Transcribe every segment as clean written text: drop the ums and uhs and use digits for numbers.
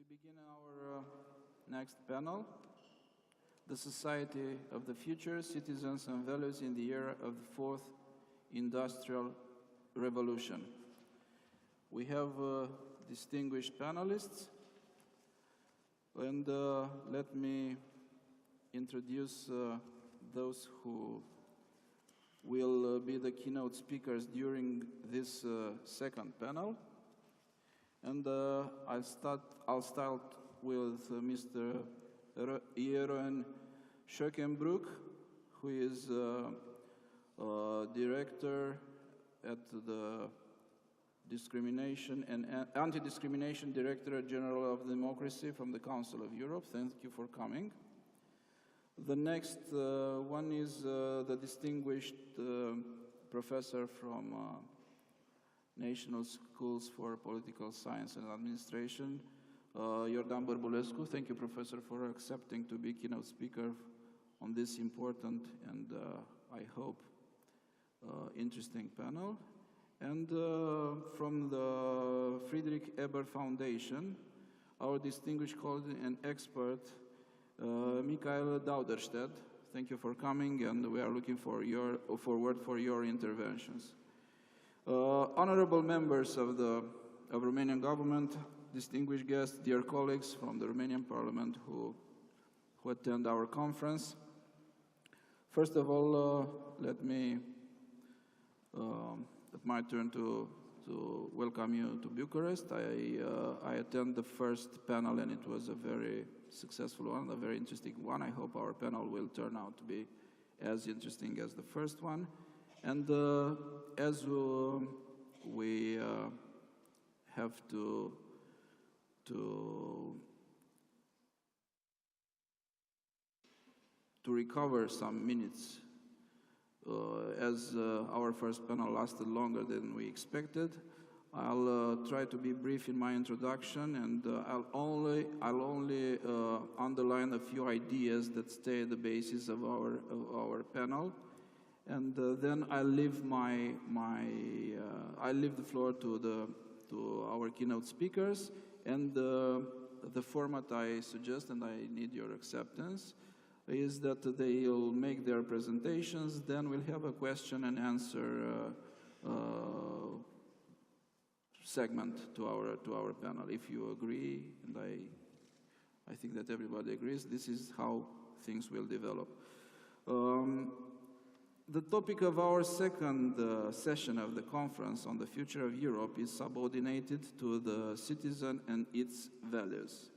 begin our next panel, The Society of the Future, Citizens and Values in the Era of the Fourth Industrial Revolution. We have distinguished panelists, and let me introduce those who will be the keynote speakers during this second panel. And I'll start with Mr. Jeroen Schöckenbroek, who is director at the Discrimination and Anti-Discrimination Directorate General of Democracy from the Council of Europe. Thank you for coming. The next one is the distinguished professor from National Schools for Political Science and Administration, Iordan Bărbulescu. Thank you, Professor, for accepting to be keynote speaker on this important and I hope interesting panel. And from the Friedrich Ebert Foundation, our distinguished colleague and expert, Michael Dauderstedt. Thank you for coming, and we are looking forward for your interventions. Honorable members of the Romanian government, distinguished guests, dear colleagues from the Romanian Parliament who attend our conference. First of all, let me, at my turn to welcome you to Bucharest. I attend the first panel, and it was a very successful one, a very interesting one. I hope our panel will turn out to be as interesting as the first one. And as we have to recover some minutes, as our first panel lasted longer than we expected, I'll try to be brief in my introduction, and I'll only underline a few ideas that stay at the basis of our panel. And then I leave the floor to our keynote speakers, and the format I suggest, and I need your acceptance, is that they'll make their presentations, then we'll have a question and answer segment to our panel. If you agree, and I think that everybody agrees, this is how things will develop. The topic of our second session of the conference on the future of Europe is subordinated to the citizen and its values.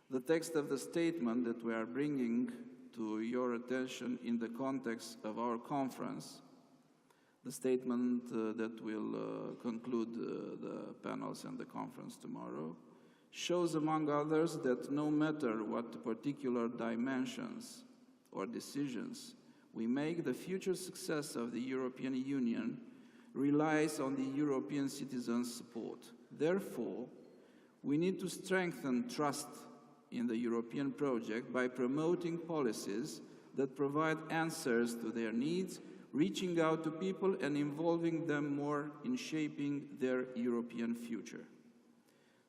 The text of the statement that we are bringing to your attention in the context of our conference, the statement that will conclude the panels and the conference tomorrow, shows, among others, that no matter what particular dimensions or decisions we make, the future success of the European Union relies on the European citizens' support. Therefore, we need to strengthen trust in the European project by promoting policies that provide answers to their needs, reaching out to people and involving them more in shaping their European future.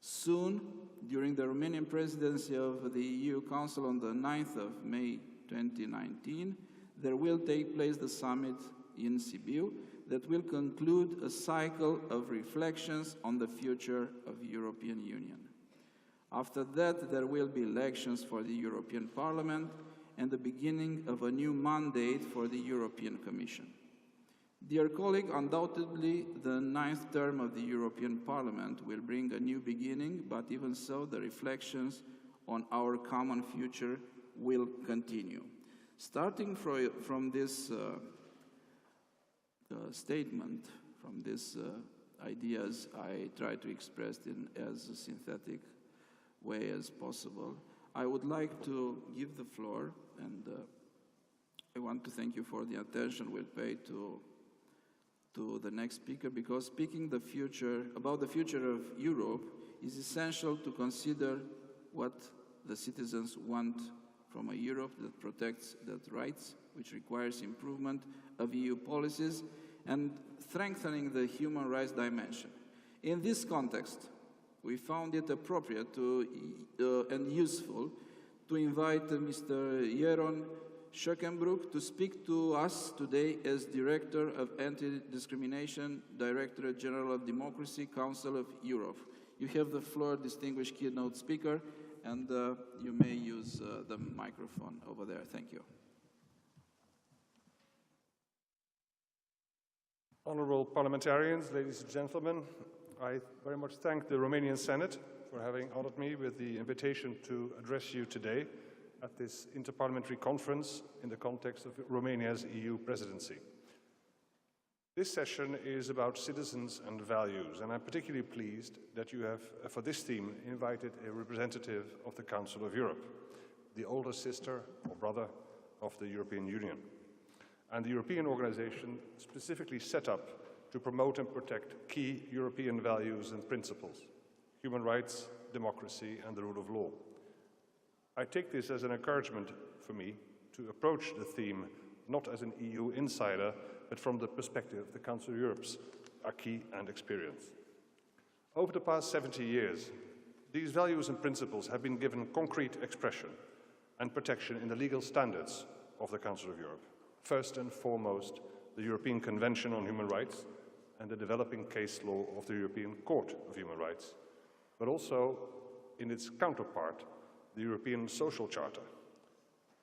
Soon, during the Romanian presidency of the EU Council on the 9th of May 2019, there will take place the summit in Sibiu that will conclude a cycle of reflections on the future of the European Union. After that, there will be elections for the European Parliament and the beginning of a new mandate for the European Commission. Dear colleague, undoubtedly the 9th term of the European Parliament will bring a new beginning, but even so, the reflections on our common future will continue. Starting from this statement, from these ideas, I try to express in as a synthetic way as possible. I would like to give the floor, and I want to thank you for the attention we'll pay to the next speaker, because speaking about the future of Europe is essential to consider what the citizens want from a Europe that protects their rights, which requires improvement of EU policies and strengthening the human rights dimension. In this context, we found it appropriate and useful to invite Mr. Jeroen Schöckenbroek to speak to us today as Director of Anti-Discrimination, Directorate General of Democracy, Council of Europe. You have the floor, distinguished keynote speaker, and you may use the microphone over there. Thank you. Honorable parliamentarians, ladies and gentlemen, I very much thank the Romanian Senate for having honored me with the invitation to address you today at this interparliamentary conference in the context of Romania's EU presidency. This session is about citizens and values, and I'm particularly pleased that you have, for this theme, invited a representative of the Council of Europe, the older sister or brother of the European Union, and the European organization specifically set up to promote and protect key European values and principles: human rights, democracy, and the rule of law. I take this as an encouragement for me to approach the theme not as an EU insider, but from the perspective of the Council of Europe's acquis and experience. Over the past 70 years, these values and principles have been given concrete expression and protection in the legal standards of the Council of Europe. First and foremost, the European Convention on Human Rights and the developing case law of the European Court of Human Rights, but also in its counterpart, the European Social Charter,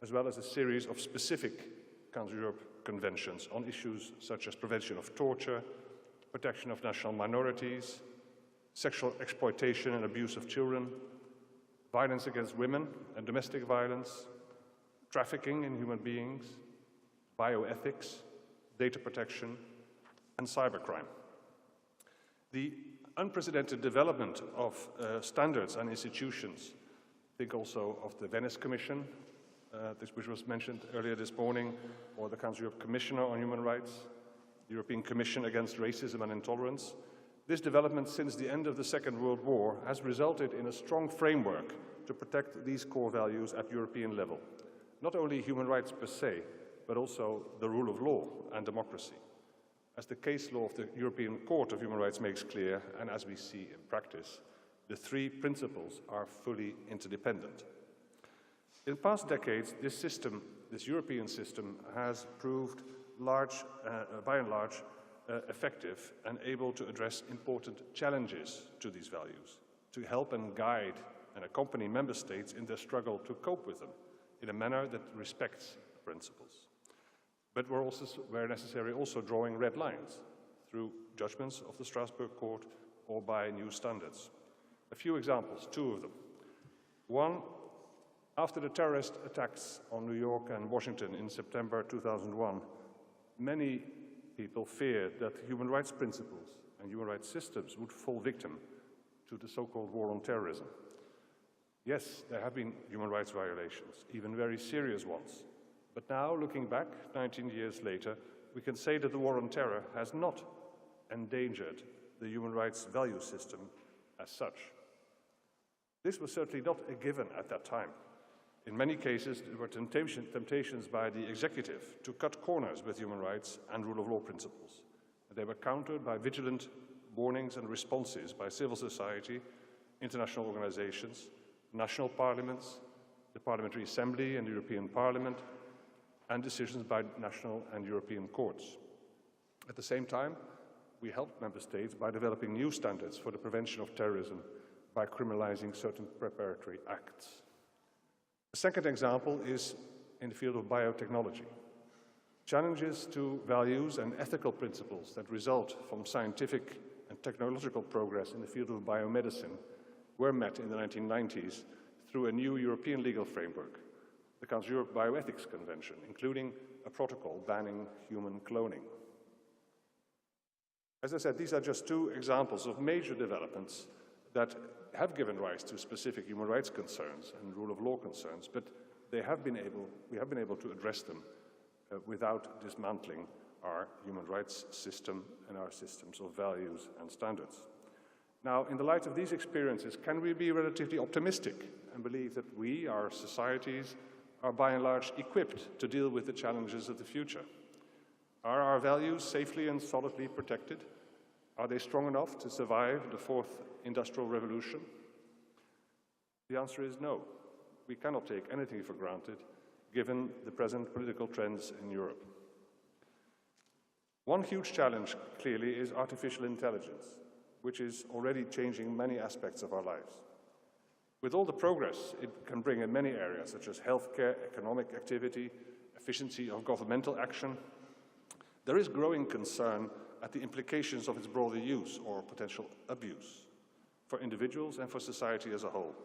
as well as a series of specific Council of Europe conventions on issues such as prevention of torture, protection of national minorities, sexual exploitation and abuse of children, violence against women and domestic violence, trafficking in human beings, bioethics, data protection, and cybercrime. The unprecedented development of standards and institutions, think also of the Venice Commission, which was mentioned earlier this morning, or the Council of Europe Commissioner on Human Rights, the European Commission Against Racism and Intolerance. This development since the end of the Second World War has resulted in a strong framework to protect these core values at European level. Not only human rights per se, but also the rule of law and democracy. As the case law of the European Court of Human Rights makes clear, and as we see in practice, the three principles are fully interdependent. In past decades, this European system has proved by and large effective and able to address important challenges to these values, to help and guide and accompany member states in their struggle to cope with them in a manner that respects the principles. But we're also, where necessary, also drawing red lines through judgments of the Strasbourg Court or by new standards. A few examples, two of them. One, after the terrorist attacks on New York and Washington in September 2001, many people feared that human rights principles and human rights systems would fall victim to the so-called war on terrorism. Yes, there have been human rights violations, even very serious ones. But now, looking back, 19 years later, we can say that the war on terror has not endangered the human rights value system as such. This was certainly not a given at that time. In many cases, there were temptations by the executive to cut corners with human rights and rule of law principles. They were countered by vigilant warnings and responses by civil society, international organizations, national parliaments, the Parliamentary Assembly and the European Parliament, and decisions by national and European courts. At the same time, we helped member states by developing new standards for the prevention of terrorism by criminalizing certain preparatory acts. A second example is in the field of biotechnology. Challenges to values and ethical principles that result from scientific and technological progress in the field of biomedicine were met in the 1990s through a new European legal framework, the Council of Europe Bioethics Convention, including a protocol banning human cloning. As I said, these are just two examples of major developments that have given rise to specific human rights concerns and rule of law concerns, but we have been able to address them without dismantling our human rights system and our systems of values and standards. Now, in the light of these experiences, can we be relatively optimistic and believe that we, our societies, are by and large equipped to deal with the challenges of the future? Are our values safely and solidly protected? Are they strong enough to survive the fourth industrial revolution? The answer is no. We cannot take anything for granted, given the present political trends in Europe. One huge challenge, clearly, is artificial intelligence, which is already changing many aspects of our lives. With all the progress it can bring in many areas, such as healthcare, economic activity, efficiency of governmental action, there is growing concern at the implications of its broader use or potential abuse for individuals and for society as a whole.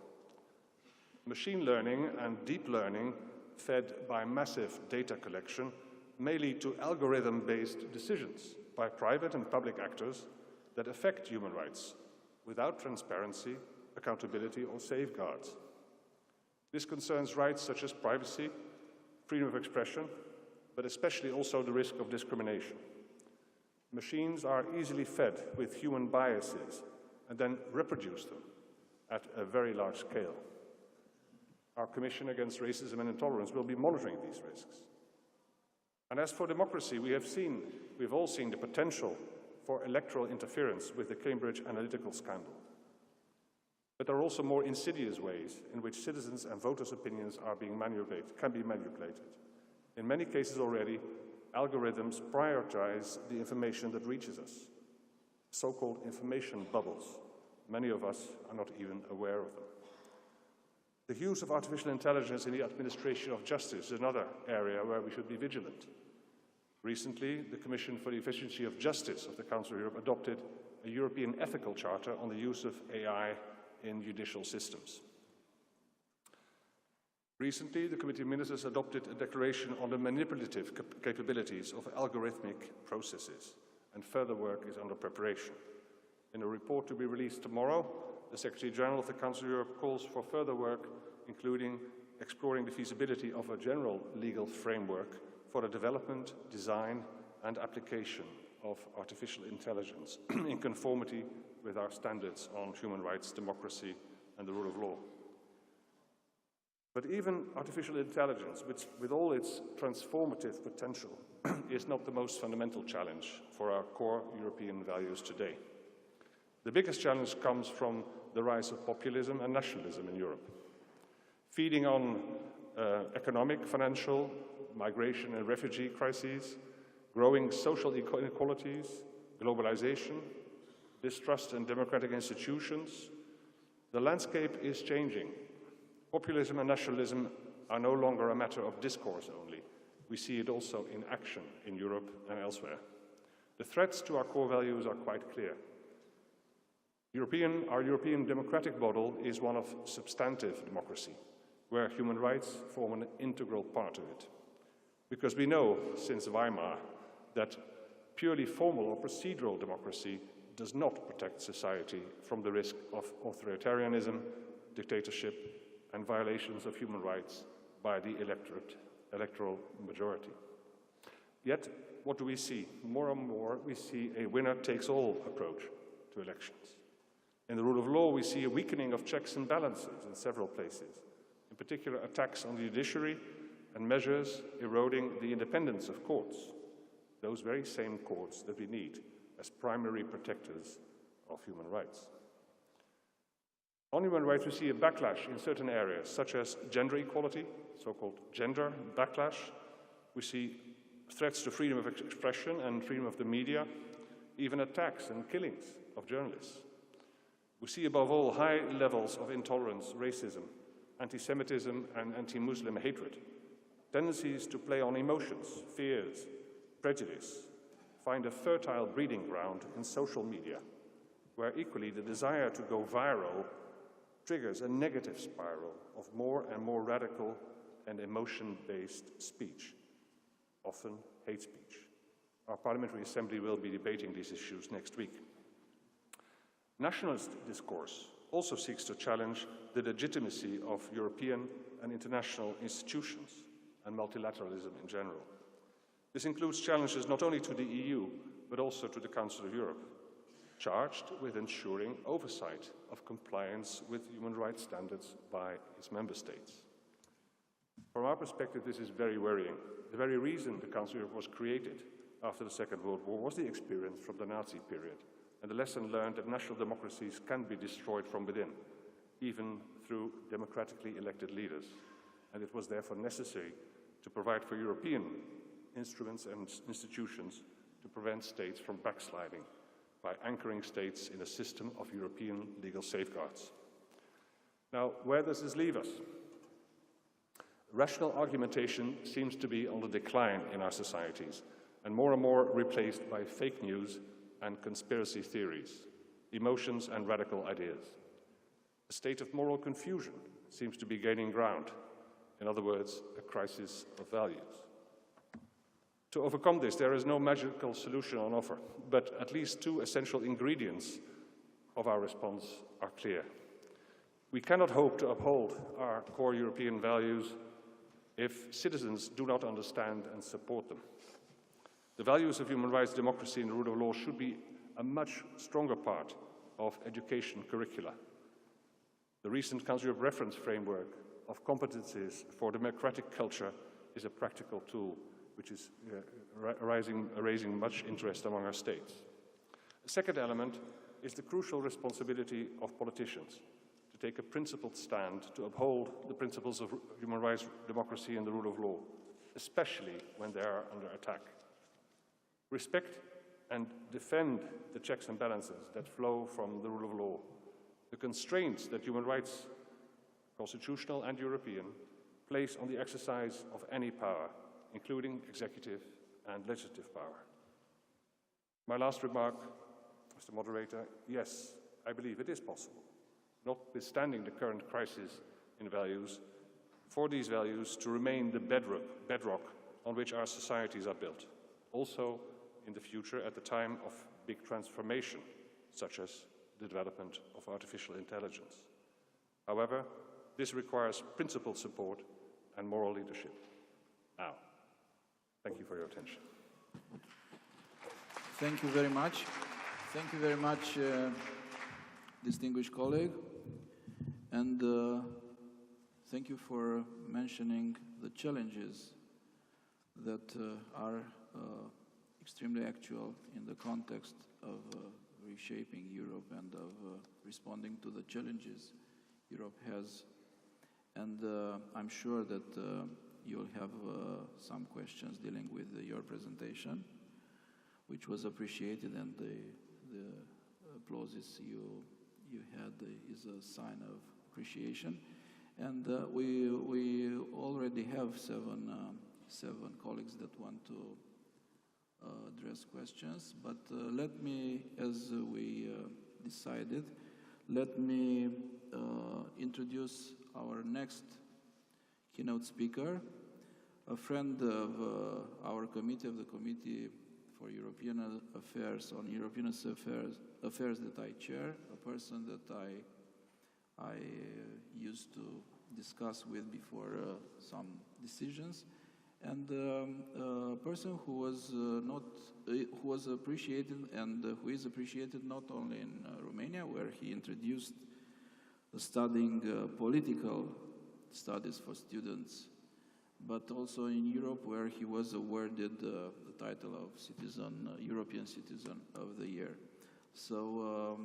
Machine learning and deep learning, fed by massive data collection, may lead to algorithm-based decisions by private and public actors that affect human rights without transparency, accountability, or safeguards. This concerns rights such as privacy, freedom of expression, but especially also the risk of discrimination. Machines are easily fed with human biases and then reproduce them at a very large scale. Our Commission Against Racism and Intolerance will be monitoring these risks. And as for democracy, we've all seen the potential for electoral interference with the Cambridge Analytica scandal. But there are also more insidious ways in which citizens' and voters' opinions are can be manipulated. In many cases already, algorithms prioritize the information that reaches us, so-called information bubbles. Many of us are not even aware of them. The use of artificial intelligence in the administration of justice is another area where we should be vigilant. Recently, the Commission for the Efficiency of Justice of the Council of Europe adopted a European ethical charter on the use of AI in judicial systems. Recently, the Committee of Ministers adopted a declaration on the manipulative capabilities of algorithmic processes, and further work is under preparation. In a report to be released tomorrow, the Secretary-General of the Council of Europe calls for further work, including exploring the feasibility of a general legal framework for the development, design, and application of artificial intelligence in conformity with our standards on human rights, democracy, and the rule of law. But even artificial intelligence, which with all its transformative potential, is not the most fundamental challenge for our core European values today. The biggest challenge comes from the rise of populism and nationalism in Europe, feeding on economic, financial, migration and refugee crises, growing social inequalities, globalization, distrust in democratic institutions. The landscape is changing. Populism and nationalism are no longer a matter of discourse only. We see it also in action in Europe and elsewhere. The threats to our core values are quite clear. Our European democratic model is one of substantive democracy, where human rights form an integral part of it. Because we know, since Weimar, that purely formal or procedural democracy does not protect society from the risk of authoritarianism, dictatorship, and violations of human rights by the electoral majority. Yet, what do we see? More and more, we see a winner-takes-all approach to elections. In the rule of law, we see a weakening of checks and balances in several places, in particular attacks on the judiciary and measures eroding the independence of courts, those very same courts that we need as primary protectors of human rights. On human rights, we see a backlash in certain areas, such as gender equality, so-called gender backlash. We see threats to freedom of expression and freedom of the media, even attacks and killings of journalists. We see, above all, high levels of intolerance, racism, anti-Semitism, and anti-Muslim hatred. Tendencies to play on emotions, fears, prejudice, find a fertile breeding ground in social media, where equally the desire to go viral triggers a negative spiral of more and more radical and emotion-based speech, often hate speech. Our Parliamentary Assembly will be debating these issues next week. Nationalist discourse also seeks to challenge the legitimacy of European and international institutions and multilateralism in general. This includes challenges not only to the EU, but also to the Council of Europe, charged with ensuring oversight of compliance with human rights standards by its member states. From our perspective, this is very worrying. The very reason the Council of Europe was created after the Second World War was the experience from the Nazi period, and the lesson learned that national democracies can be destroyed from within, even through democratically elected leaders. And it was therefore necessary to provide for European instruments and institutions to prevent states from backsliding by anchoring states in a system of European legal safeguards. Now, where does this leave us? Rational argumentation seems to be on the decline in our societies, and more replaced by fake news and conspiracy theories, emotions and radical ideas. A state of moral confusion seems to be gaining ground. In other words, a crisis of values. To overcome this, there is no magical solution on offer, but at least two essential ingredients of our response are clear. We cannot hope to uphold our core European values if citizens do not understand and support them. The values of human rights, democracy and the rule of law should be a much stronger part of education curricula. The recent Council of Reference framework of competencies for democratic culture is a practical tool which is raising much interest among our states. The second element is the crucial responsibility of politicians to take a principled stand to uphold the principles of human rights, democracy and the rule of law, especially when they are under attack. Respect and defend the checks and balances that flow from the rule of law, the constraints that human rights, constitutional and European, place on the exercise of any power, including executive and legislative power. My last remark, Mr. Moderator, yes, I believe it is possible, notwithstanding the current crisis in values, for these values to remain the bedrock on which our societies are built, also in the future at the time of big transformation, such as the development of artificial intelligence. However, this requires principled support and moral leadership. Now, thank you for your attention. Thank you very much. Thank you very much, distinguished colleague. And thank you for mentioning the challenges that are extremely actual in the context of reshaping Europe and of responding to the challenges Europe has. And I'm sure that you'll have some questions dealing with your presentation, which was appreciated, and the applauses you had is a sign of appreciation. And we already have seven colleagues that want to address questions, but let me, as we decided, let me introduce our next keynote speaker, a friend of our committee, of the Committee for European Affairs, on European affairs that I chair, a person that I used to discuss with before some decisions, and a person who was appreciated and who is appreciated not only in Romania, where he introduced studying political studies for students, but also in Europe, where he was awarded the title of European Citizen of the Year. So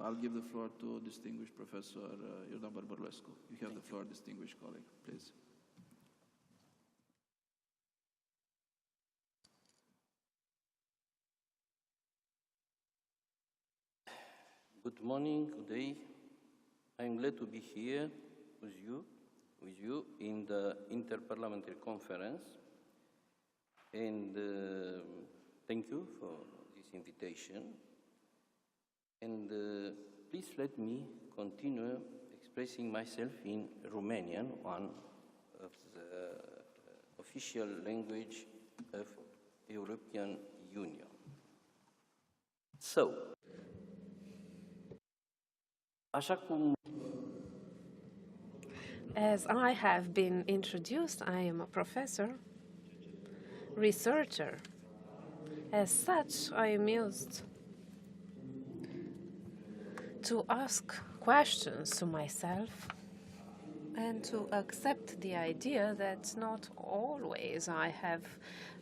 I'll give the floor to distinguished Professor Iordan Bărbărulescu. You have the floor, distinguished colleague, please. Good morning, good day. I'm glad to be here with you in the Interparliamentary Conference, and thank you for this invitation. And please let me continue expressing myself in Romanian, one of the official language of European Union. So, as I have been introduced, I am a professor, researcher. As such, I am used to ask questions to myself and to accept the idea that not always I have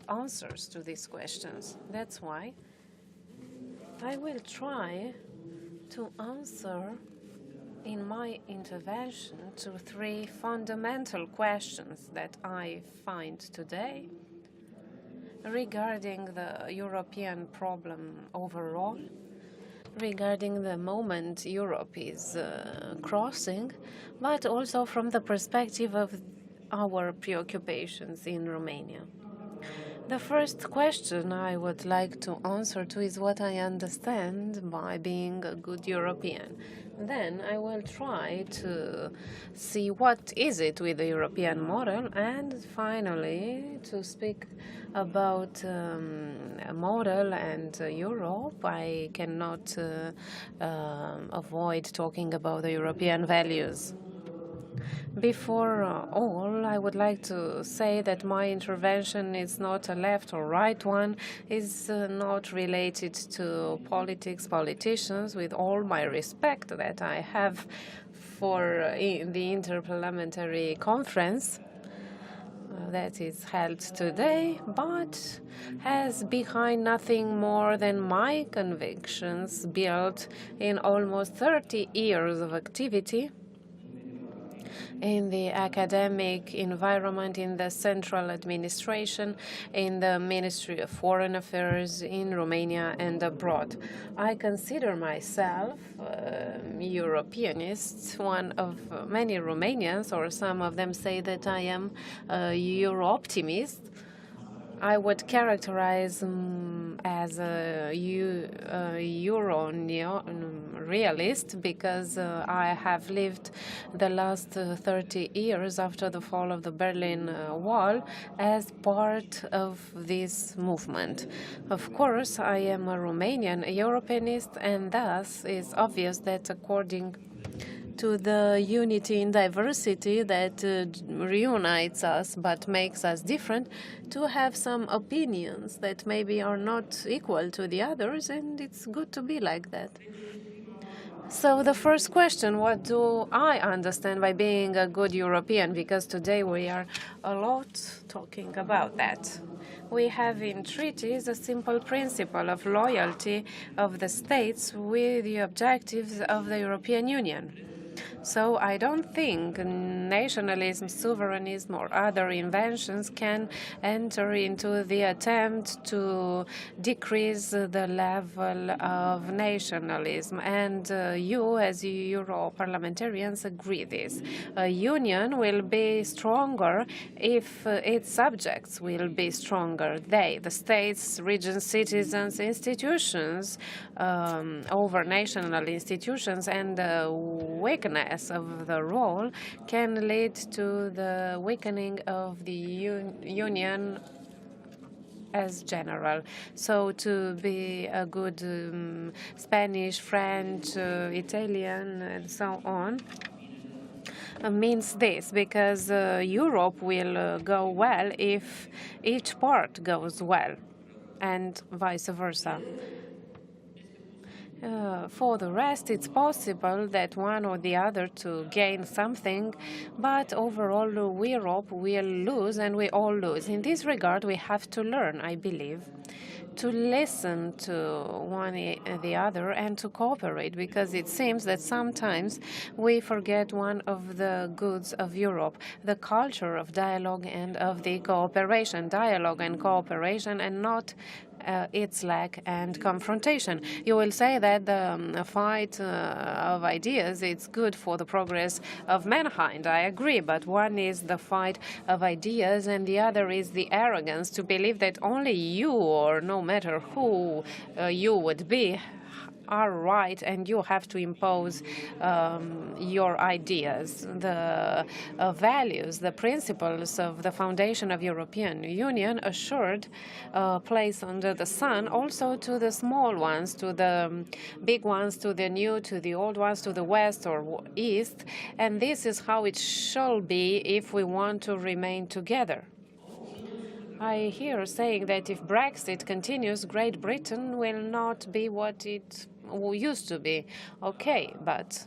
answers to these questions. That's why I will try to answer in my intervention to three fundamental questions that I find today regarding the European problem overall, regarding the moment Europe is crossing, but also from the perspective of our preoccupations in Romania. The first question I would like to answer to is what I understand by being a good European. Then I will try to see what is it with the European model, and finally to speak about a model and Europe. I cannot avoid talking about the European values. Before all, I would like to say that my intervention is not a left or right one, is not related to politics, politicians, with all my respect that I have for the Interparliamentary Conference that is held today, but has behind nothing more than my convictions built in almost 30 years of activity in the academic environment, in the central administration, in the Ministry of Foreign Affairs in Romania and abroad. I consider myself Europeanist, one of many Romanians, or some of them say that I am a Euro-optimist. I would characterize as a Euro realist because I have lived the last 30 years after the fall of the Berlin Wall as part of this movement. Of course, I am a Romanian Europeanist, and thus it's obvious that according to the unity in diversity that reunites us but makes us different, to have some opinions that maybe are not equal to the others, and it's good to be like that. So the first question, what do I understand by being a good European? Because today we are a lot talking about that. We have in treaties a simple principle of loyalty of the states with the objectives of the European Union. So I don't think nationalism, sovereignty, or other inventions can enter into the attempt to decrease the level of nationalism. And you, as Euro parliamentarians, agree this. A union will be stronger if its subjects will be stronger. They, the states, regions, citizens, institutions, over national institutions, and the weakness of the role can lead to the weakening of the union as general. So to be a good Spanish, French, Italian, and so on means this, because Europe will go well if each part goes well, and vice versa. For the rest, it's possible that one or the other to gain something, but overall Europe will lose and we all lose. In this regard, we have to learn, I believe, to listen to one the other and to cooperate, because it seems that sometimes we forget one of the goods of Europe, the culture of dialogue and of the cooperation, dialogue and cooperation, and not its lack and confrontation. You will say that the fight of ideas, it's good for the progress of mankind. I agree, but one is the fight of ideas and the other is the arrogance to believe that only you, or no matter who you would be, are right, and you have to impose your ideas. The values, the principles of the foundation of European Union assured place under the sun also to the small ones, to the big ones, to the new, to the old ones, to the west or east, and this is how it shall be if we want to remain together. I hear saying that if Brexit continues, Great Britain will not be what it used to be. Okay, but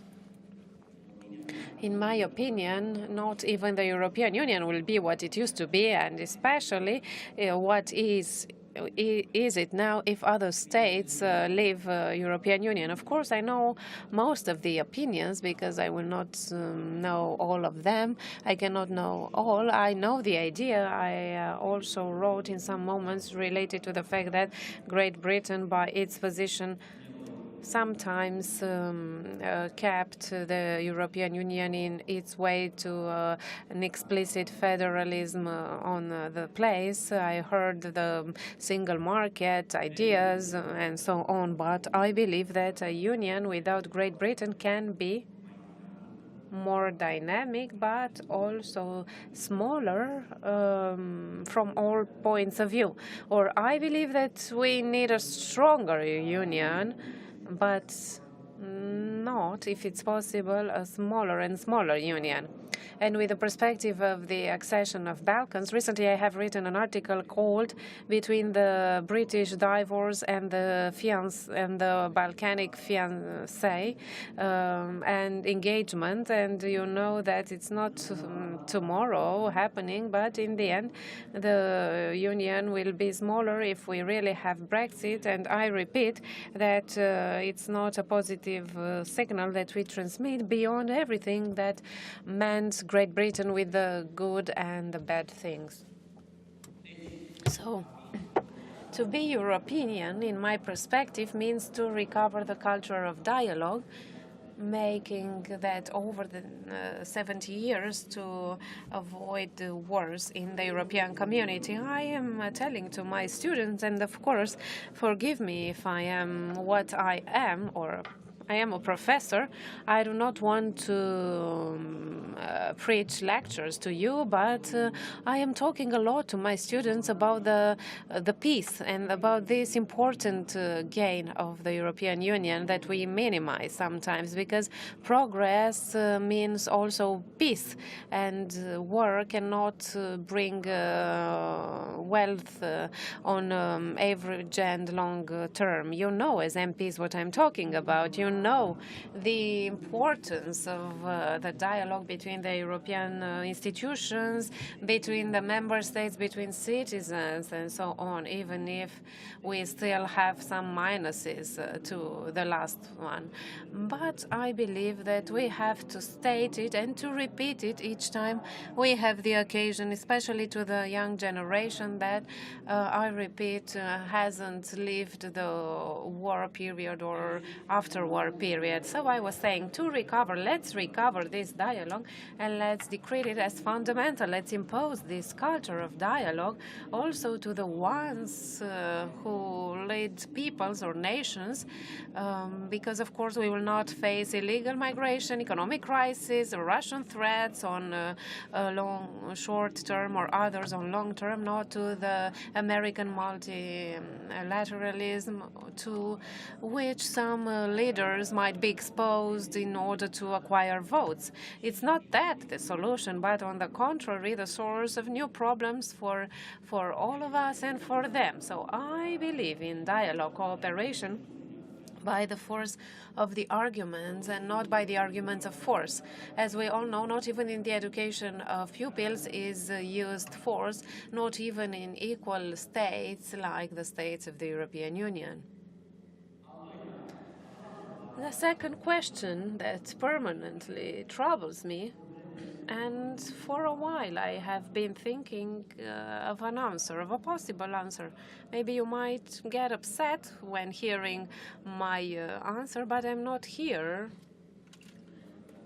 in my opinion, not even the European Union will be what it used to be, and especially what is is it now if other states leave European Union? Of course, I know most of the opinions because I will not know all of them. I cannot know all. I know the idea. I also wrote in some moments related to the fact that Great Britain, by its position, sometimes kept the European Union in its way to an explicit federalism on the place. I heard the single market ideas and so on, but I believe that a union without Great Britain can be more dynamic, but also smaller from all points of view. Or I believe that we need a stronger union, but not, if it's possible, a smaller and smaller union. And with the perspective of the accession of Balkans, recently I have written an article called "Between the British Divorce and the Balkanic Fiancé and Engagement." And you know that it's not tomorrow happening, but in the end, the union will be smaller if we really have Brexit. And I repeat that it's not a positive signal that we transmit beyond everything that meant Great Britain with the good and the bad things. So, to be European, in my perspective, means to recover the culture of dialogue, making that over the 70 years to avoid the wars in the European community. I am telling to my students, and of course, forgive me if I am what I am, or I am a professor. I do not want to preach lectures to you, but I am talking a lot to my students about the peace and about this important gain of the European Union that we minimize sometimes, because progress means also peace, and war cannot bring wealth on average and long term. You know, as MPs, what I'm talking about. You know the importance of the dialogue between the European institutions, between the member states, between citizens, and so on, even if we still have some minuses to the last one. But I believe that we have to state it and to repeat it each time we have the occasion, especially to the young generation that, I repeat, hasn't lived the war period or after-war period. So I was saying, to recover, let's recover this dialogue and let's decree it as fundamental. Let's impose this culture of dialogue also to the ones who lead peoples or nations, because of course we will not face illegal migration, economic crisis, or Russian threats on short term or others on long term, not to the American multilateralism to which some leaders might be exposed in order to acquire votes. It's not that the solution, but on the contrary, the source of new problems for all of us and for them. So I believe in dialogue, cooperation, by the force of the arguments and not by the arguments of force. As we all know, not even in the education of pupils is used force, not even in equal states like the states of the European Union. The second question that permanently troubles me, and for a while I have been thinking of an answer, of a possible answer. Maybe you might get upset when hearing my answer, but I'm not here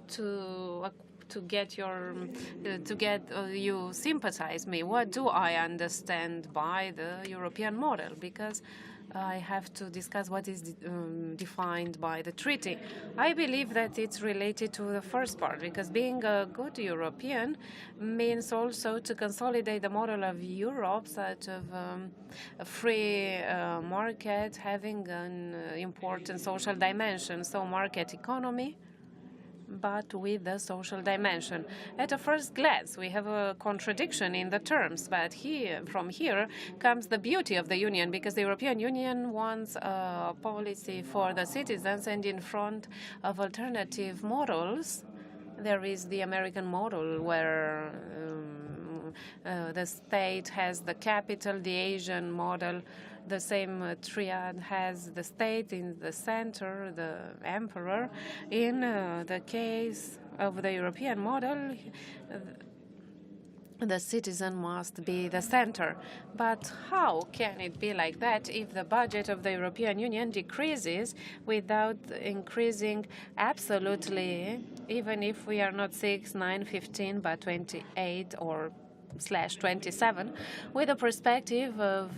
to get you sympathize me. What do I understand by the European model? Because I have to discuss what is defined by the treaty. I believe that it's related to the first part, because being a good European means also to consolidate the model of Europe, such of a free market having an important social dimension, so market economy, but with the social dimension. At a first glance, we have a contradiction in the terms, but from here comes the beauty of the Union, because the European Union wants a policy for the citizens, and in front of alternative models, there is the American model, where The state has the capital, the Asian model. The same triad has the state in the center, the emperor. In the case of the European model, the citizen must be the center. But how can it be like that if the budget of the European Union decreases without increasing absolutely, even if we are not 6, 9, 15, but 28 or /27, with a perspective of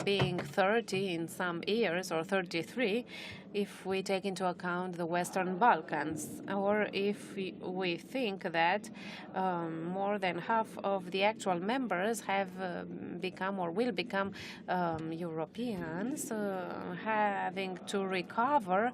being 30 in some years or 33, if we take into account the Western Balkans, or if we think that more than half of the actual members have become or will become Europeans, having to recover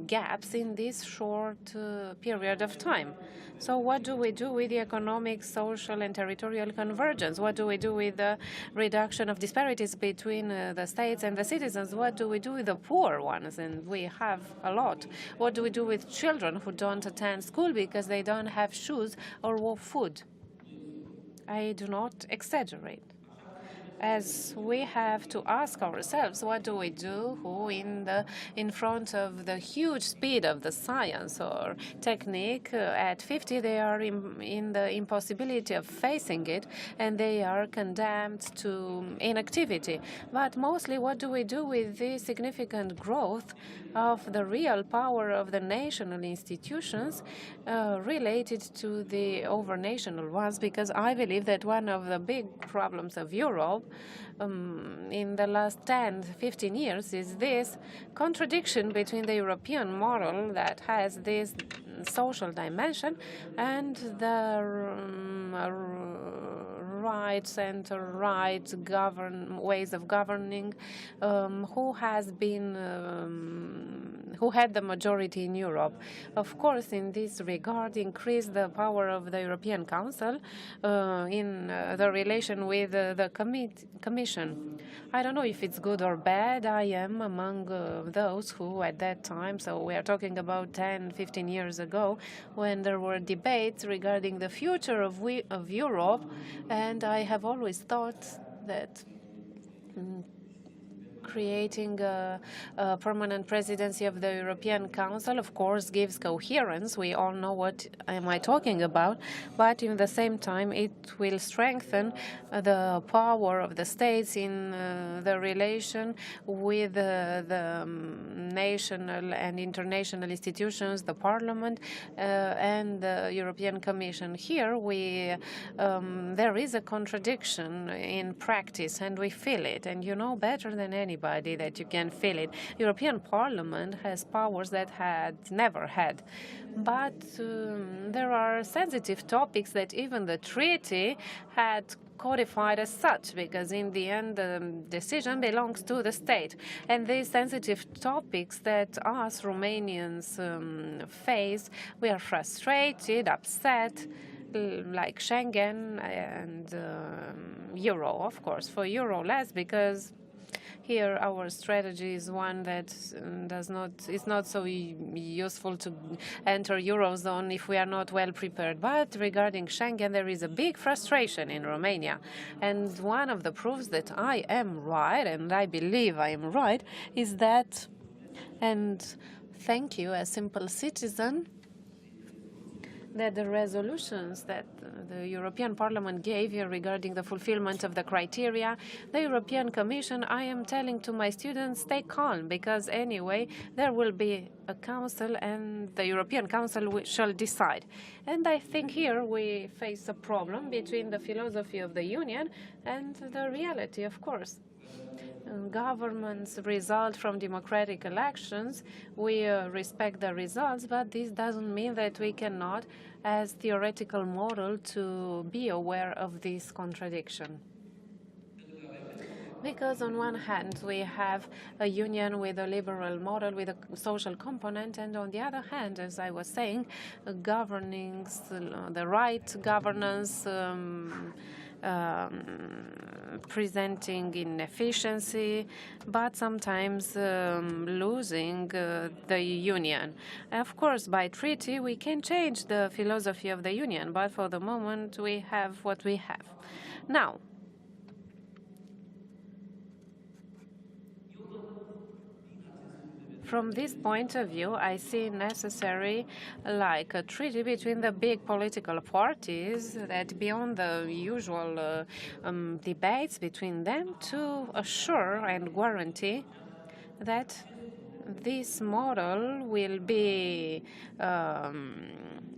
gaps in this short period of time. So what do we do with the economic, social, and territorial convergence? What do we do with the reduction of disparities between the states and the citizens? What do we do with the poor ones? And we have a lot. What do we do with children who don't attend school because they don't have shoes or food? I do not exaggerate. As we have to ask ourselves, what do we do who in front of the huge speed of the science or technique, at 50 they are in the impossibility of facing it, and they are condemned to inactivity. But mostly, what do we do with the significant growth of the real power of the national institutions related to the overnational ones? Because I believe that one of the big problems of Europe in the last 10, 15 years is this contradiction between the European model that has this social dimension and the right, center-right ways of governing, who had the majority in Europe. Of course, in this regard, increased the power of the European Council in the relation with the Commission. I don't know if it's good or bad. I am among those who at that time, so we are talking about 10, 15 years ago, when there were debates regarding the future of Europe, and I have always thought that creating a permanent presidency of the European Council, of course, gives coherence. We all know what am I talking about. But in the same time, it will strengthen the power of the states in the relation with the national and international institutions, the Parliament, and the European Commission. Here, there is a contradiction in practice, and we feel it. And you know better than anybody that you can feel it. European Parliament has powers that had never had. But there are sensitive topics that even the treaty had codified as such, because in the end the decision belongs to the state. And these sensitive topics that us Romanians face, we are frustrated, upset, like Schengen and Euro, of course. For Euro less, because here, our strategy is one that is not so useful to enter Eurozone if we are not well prepared. But regarding Schengen, there is a big frustration in Romania. And one of the proofs that I am right, and I believe I am right, is that, and thank you, a simple citizen, that the resolutions that the European Parliament gave here regarding the fulfillment of the criteria, the European Commission, I am telling to my students, stay calm, because anyway, there will be a council and the European Council shall decide. And I think here we face a problem between the philosophy of the Union and the reality, of course. Governments result from democratic elections. We respect the results, but this doesn't mean that we cannot, as theoretical model, to be aware of this contradiction. Because on one hand, we have a union with a liberal model, with a social component, and on the other hand, as I was saying, the right governance, presenting inefficiency, but sometimes losing the union. Of course, by treaty, we can change the philosophy of the union, but for the moment, we have what we have. Now, from this point of view, I see necessary like a treaty between the big political parties that beyond the usual debates between them to assure and guarantee that this model will be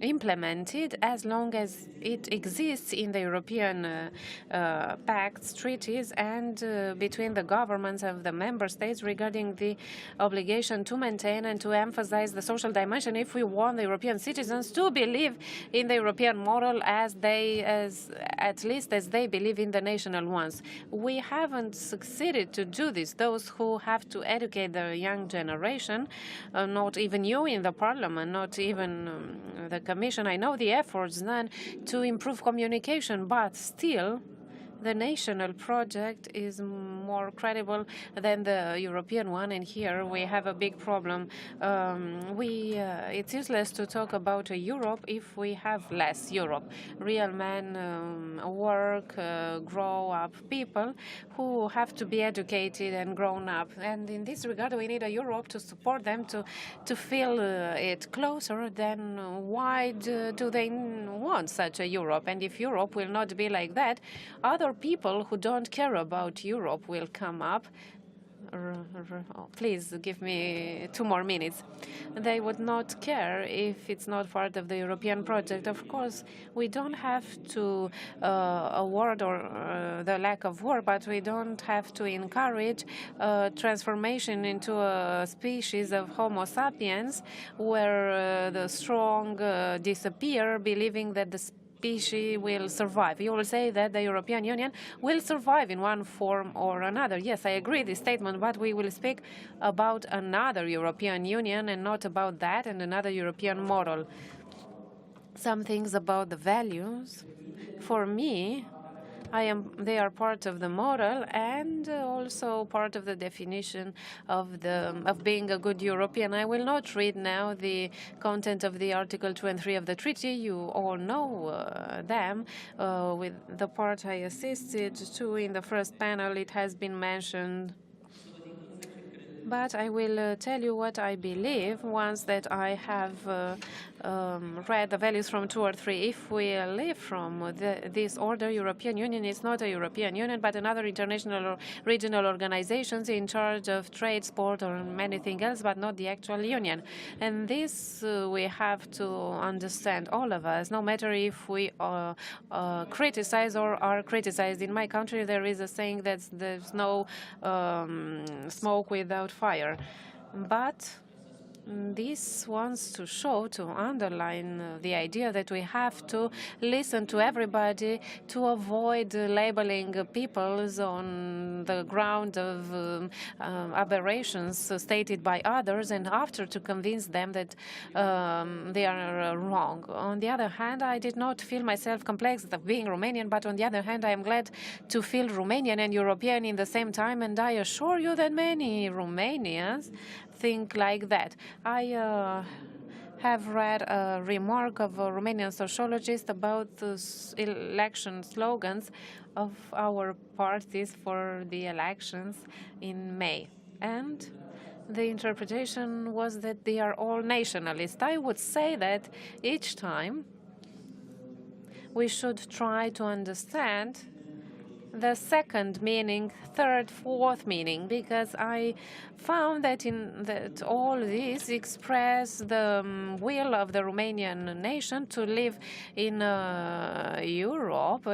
implemented as long as it exists in the European pacts, treaties, and between the governments of the member states regarding the obligation to maintain and to emphasize the social dimension if we want the European citizens to believe in the European model at least as they believe in the national ones. We haven't succeeded to do this. Those who have to educate the young generation, not even you in the parliament, not even the Commission. I know the efforts done to improve communication, but still the national project is more credible than the European one, and here we have a big problem. It's useless to talk about a Europe if we have less Europe. Real men work, grow up people who have to be educated and grown up. And in this regard, we need a Europe to support them, to feel it closer. Then why do they want such a Europe? And if Europe will not be like that, other people who don't care about Europe will come up. Please give me 2 more minutes. They would not care if it's not part of the European project. Of course, we don't have to award the lack of war, but we don't have to encourage transformation into a species of Homo sapiens, where the strong disappear, believing that the species will survive. You will say that the European Union will survive in one form or another. Yes, I agree with this statement, but we will speak about another European Union and not about that and another European model. Some things about the values. For me, they are part of the model and also part of the definition of being a good European. I will not read now the content of the Article 2 and 3 of the treaty. You all know them. With the part I assisted to in the first panel, it has been mentioned. But I will tell you what I believe once that I have read the values from 2 or 3. If we live from this order, European Union is not a European Union, but another international or regional organizations in charge of trade, sport, or anything else, but not the actual union. And this we have to understand, all of us, no matter if we criticize or are criticized. In my country, there is a saying that there's no smoke without fire. But this wants to show, to underline the idea that we have to listen to everybody to avoid labeling peoples on the ground of aberrations stated by others and after to convince them that they are wrong. On the other hand, I did not feel myself complexed of being Romanian, but on the other hand, I am glad to feel Romanian and European in the same time, and I assure you that many Romanians think like that. I have read a remark of a Romanian sociologist about the election slogans of our parties for the elections in May. And the interpretation was that they are all nationalist. I would say that each time we should try to understand the second meaning, third, fourth meaning, because I found that all this express the will of the Romanian nation to live in Europe,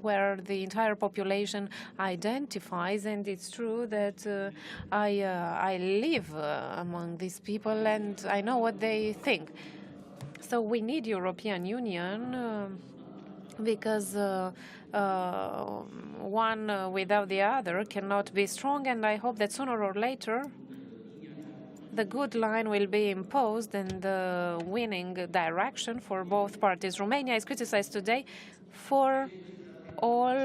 where the entire population identifies, and it's true that I live among these people and I know what they think. So we need European Union because one without the other cannot be strong, and I hope that sooner or later the good line will be imposed and the winning direction for both parties. Romania is criticized today for all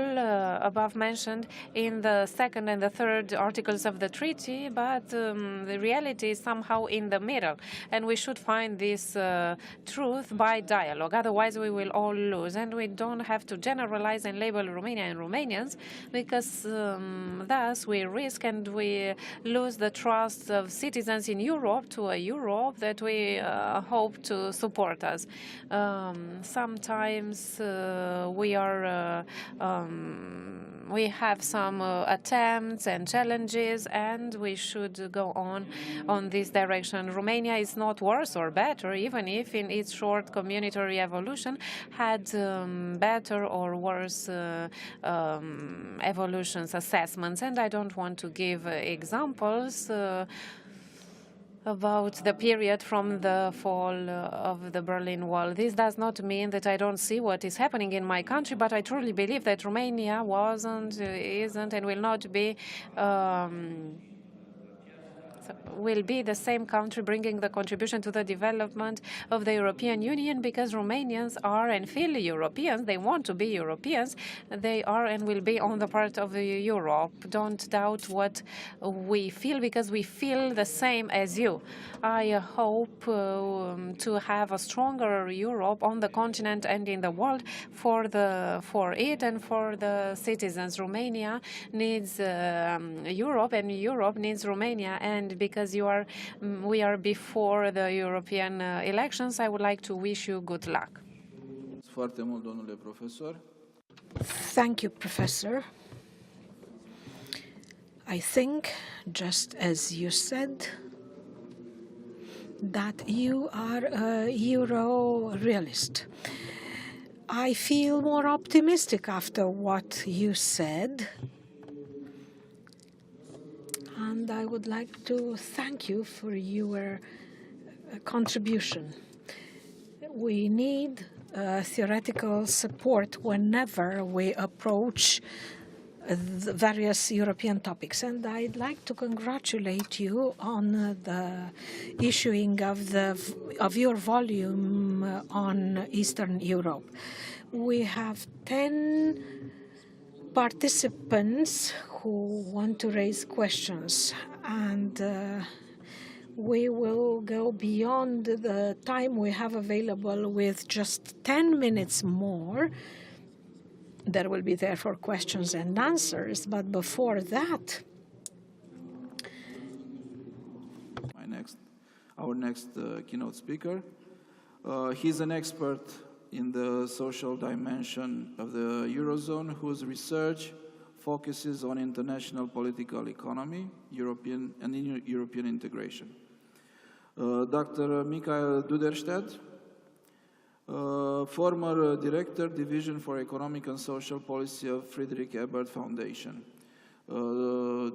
above mentioned in the second and the third articles of the treaty, but the reality is somehow in the middle, and we should find this truth by dialogue. Otherwise, we will all lose, and we don't have to generalize and label Romania and Romanians, because thus we risk and we lose the trust of citizens in Europe to a Europe that we hope to support us. Sometimes we have some attempts and challenges, and we should go on this direction. Romania is not worse or better, even if in its short communitary evolution had better or worse evolutions assessments. And I don't want to give examples about the period from the fall of the Berlin Wall. This does not mean that I don't see what is happening in my country, but I truly believe that Romania wasn't, isn't, and will not be will be the same country bringing the contribution to the development of the European Union, because Romanians are and feel Europeans. They want to be Europeans. They are and will be on the part of Europe. Don't doubt what we feel, because we feel the same as you. I hope to have a stronger Europe on the continent and in the world for it and for the citizens. Romania needs Europe, and Europe needs Romania. And because we are before the European elections, I would like to wish you good luck. Foarte mult, domnule profesor. Thank you, Professor. I think, just as you said, that you are a Euro realist. I feel more optimistic after what you said. And I would like to thank you for your contribution. We need theoretical support whenever we approach the various European topics. And I'd like to congratulate you on the issuing of your volume on Eastern Europe. We have 10 participants who want to raise questions, and we will go beyond the time we have available with just 10 minutes more. There will be there for questions and answers, but before that, our next keynote speaker, he's an expert in the social dimension of the Eurozone, whose research focuses on international political economy, European integration. Dr. Michael Duderstadt, former Director, Division for Economic and Social Policy of Friedrich Ebert Foundation.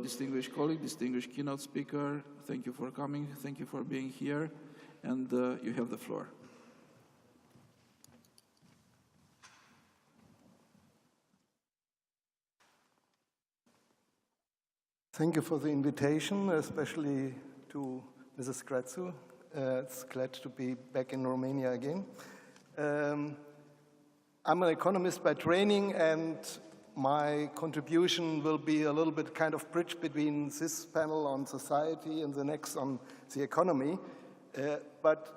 Distinguished colleague, distinguished keynote speaker, thank you for coming, thank you for being here, and you have the floor. Thank you for the invitation, especially to Mrs. Crețu. It's glad to be back in Romania again. I'm an economist by training, and my contribution will be a little bit kind of bridge between this panel on society and the next on the economy. But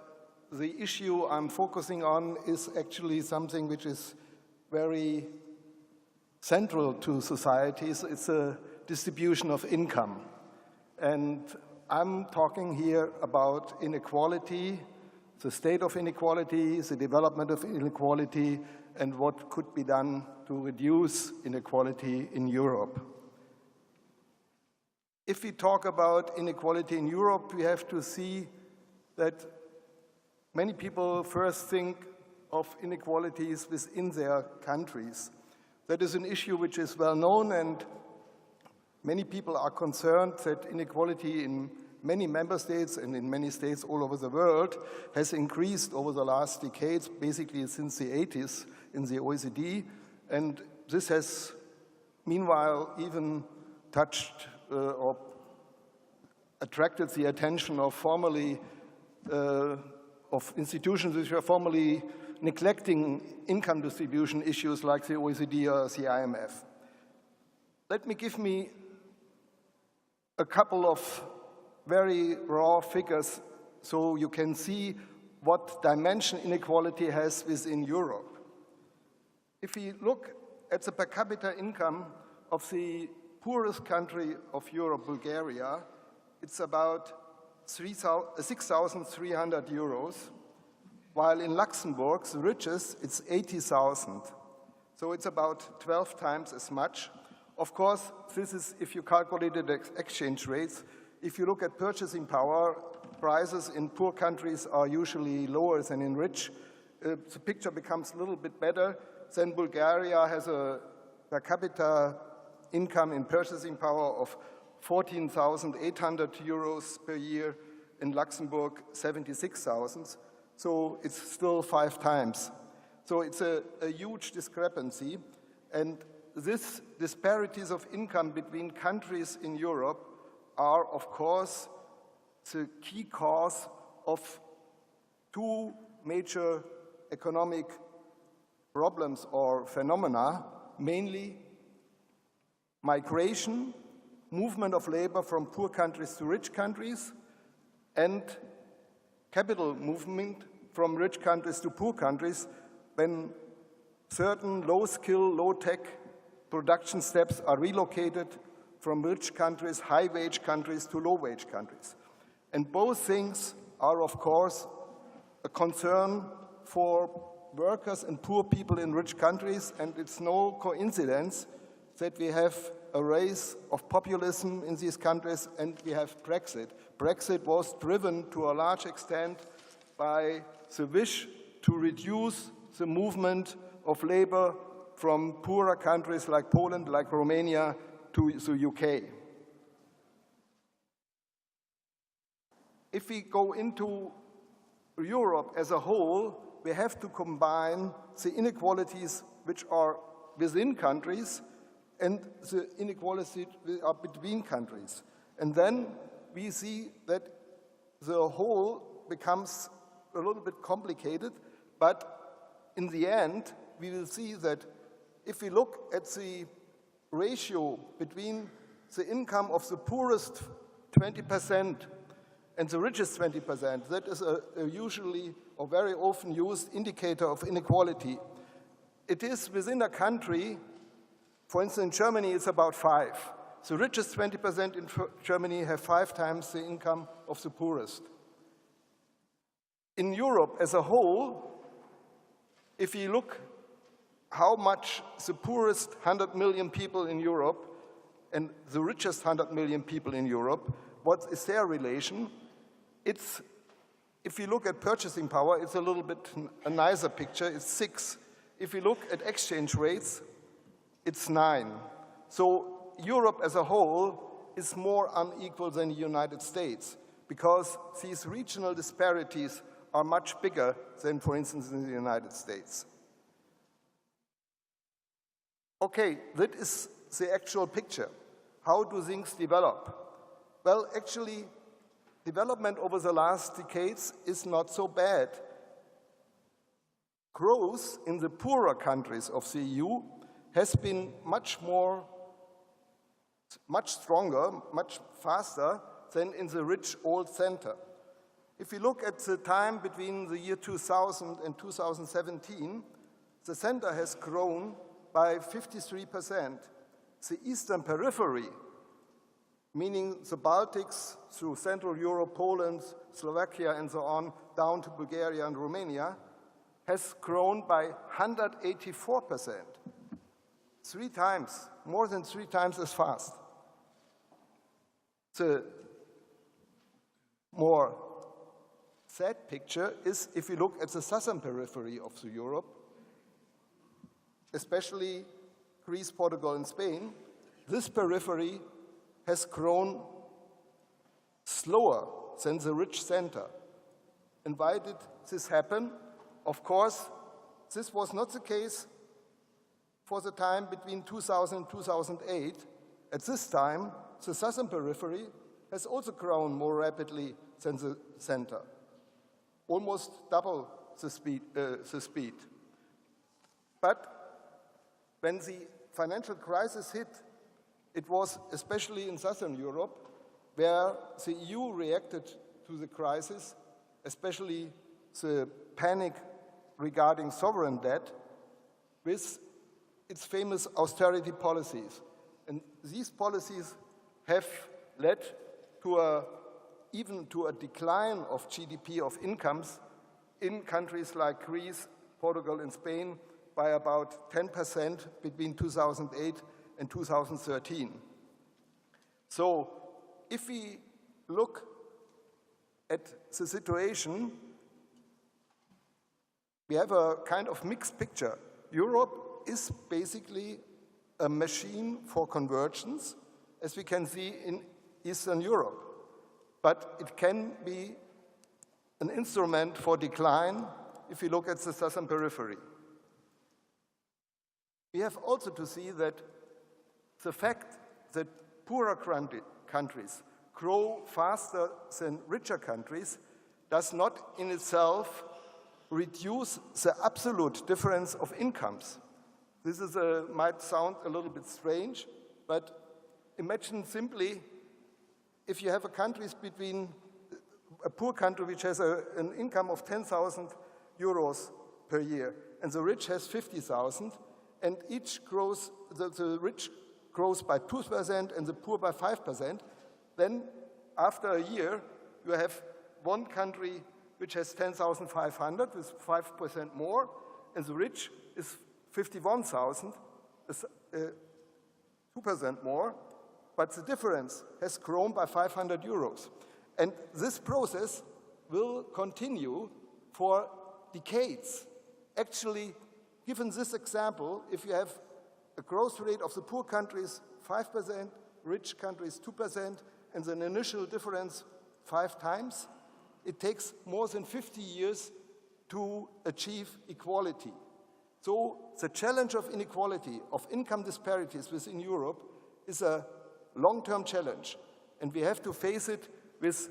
the issue I'm focusing on is actually something which is very central to societies. It's a distribution of income. And I'm talking here about inequality, the state of inequality, the development of inequality, and what could be done to reduce inequality in Europe. If we talk about inequality in Europe, we have to see that many people first think of inequalities within their countries. That is an issue which is well known, and many people are concerned that inequality in many member states and in many states all over the world has increased over the last decades, basically since the 80s in the OECD. And this has, meanwhile, even touched or attracted the attention of of institutions which were formerly neglecting income distribution issues like the OECD or the IMF. Let me give me a couple of very raw figures so you can see what dimension inequality has within Europe. If we look at the per capita income of the poorest country of Europe, Bulgaria, it's about 6,300 euros, while in Luxembourg, the richest, it's 80,000. So it's about 12 times as much. Of course, this is if you calculated exchange rates. If you look at purchasing power, prices in poor countries are usually lower than in rich. The picture becomes a little bit better. Then Bulgaria has a per capita income in purchasing power of 14,800 euros per year, in Luxembourg 76,000. So it's still 5 times. So it's a huge discrepancy. And these disparities of income between countries in Europe are, of course, the key cause of 2 major economic problems or phenomena, mainly migration, movement of labor from poor countries to rich countries, and capital movement from rich countries to poor countries when certain low-skill, low-tech production steps are relocated from rich countries, high-wage countries to low-wage countries. And both things are, of course, a concern for workers and poor people in rich countries, and it's no coincidence that we have a race of populism in these countries and we have Brexit. Brexit was driven to a large extent by the wish to reduce the movement of labor from poorer countries like Poland, like Romania, to the UK. If we go into Europe as a whole, we have to combine the inequalities which are within countries and the inequalities are between countries. And then we see that the whole becomes a little bit complicated, but in the end, we will see that if we look at the ratio between the income of the poorest 20% and the richest 20%, that is a usually or very often used indicator of inequality. It is within a country, for instance, in Germany, it's about 5. The richest 20% in Germany have 5 times the income of the poorest. In Europe as a whole, if you look how much the poorest 100 million people in Europe and the richest 100 million people in Europe, what is their relation? It's, if you look at purchasing power, it's a little bit a nicer picture, it's 6. If you look at exchange rates, it's 9. So Europe as a whole is more unequal than the United States because these regional disparities are much bigger than, for instance, in the United States. Okay, that is the actual picture. How do things develop? Well, actually, development over the last decades is not so bad. Growth in the poorer countries of the EU has been much stronger, much faster than in the rich old center. If you look at the time between the year 2000 and 2017, the center has grown by 53%. The eastern periphery, meaning the Baltics through Central Europe, Poland, Slovakia, and so on, down to Bulgaria and Romania, has grown by 184%. 3 times, more than 3 times as fast. The more sad picture is if you look at the southern periphery of Europe, especially Greece, Portugal, and Spain. This periphery has grown slower than the rich center. And why did this happen? Of course, this was not the case for the time between 2000 and 2008. At this time, the southern periphery has also grown more rapidly than the center, almost double the speed. But when the financial crisis hit, it was especially in Southern Europe where the EU reacted to the crisis, especially the panic regarding sovereign debt, with its famous austerity policies. And these policies have led to even to a decline of GDP, of incomes, in countries like Greece, Portugal, and Spain by about 10% between 2008 and 2013. So if we look at the situation, we have a kind of mixed picture. Europe is basically a machine for convergence, as we can see in Eastern Europe. But it can be an instrument for decline if we look at the southern periphery. We have also to see that the fact that poorer countries grow faster than richer countries does not in itself reduce the absolute difference of incomes. This is might sound a little bit strange, but imagine simply if you have a poor country which has an income of 10,000 euros per year, and the rich has 50,000, and each grows, the rich grows by 2% and the poor by 5%, then after a year, you have one country which has 10,500 with 5% more, and the rich is 51,000, 2% more, but the difference has grown by 500 euros. And this process will continue for decades. Actually, given this example, if you have a growth rate of the poor countries 5%, rich countries 2%, and an initial difference 5 times, it takes more than 50 years to achieve equality. So the challenge of inequality, of income disparities within Europe is a long-term challenge, and we have to face it with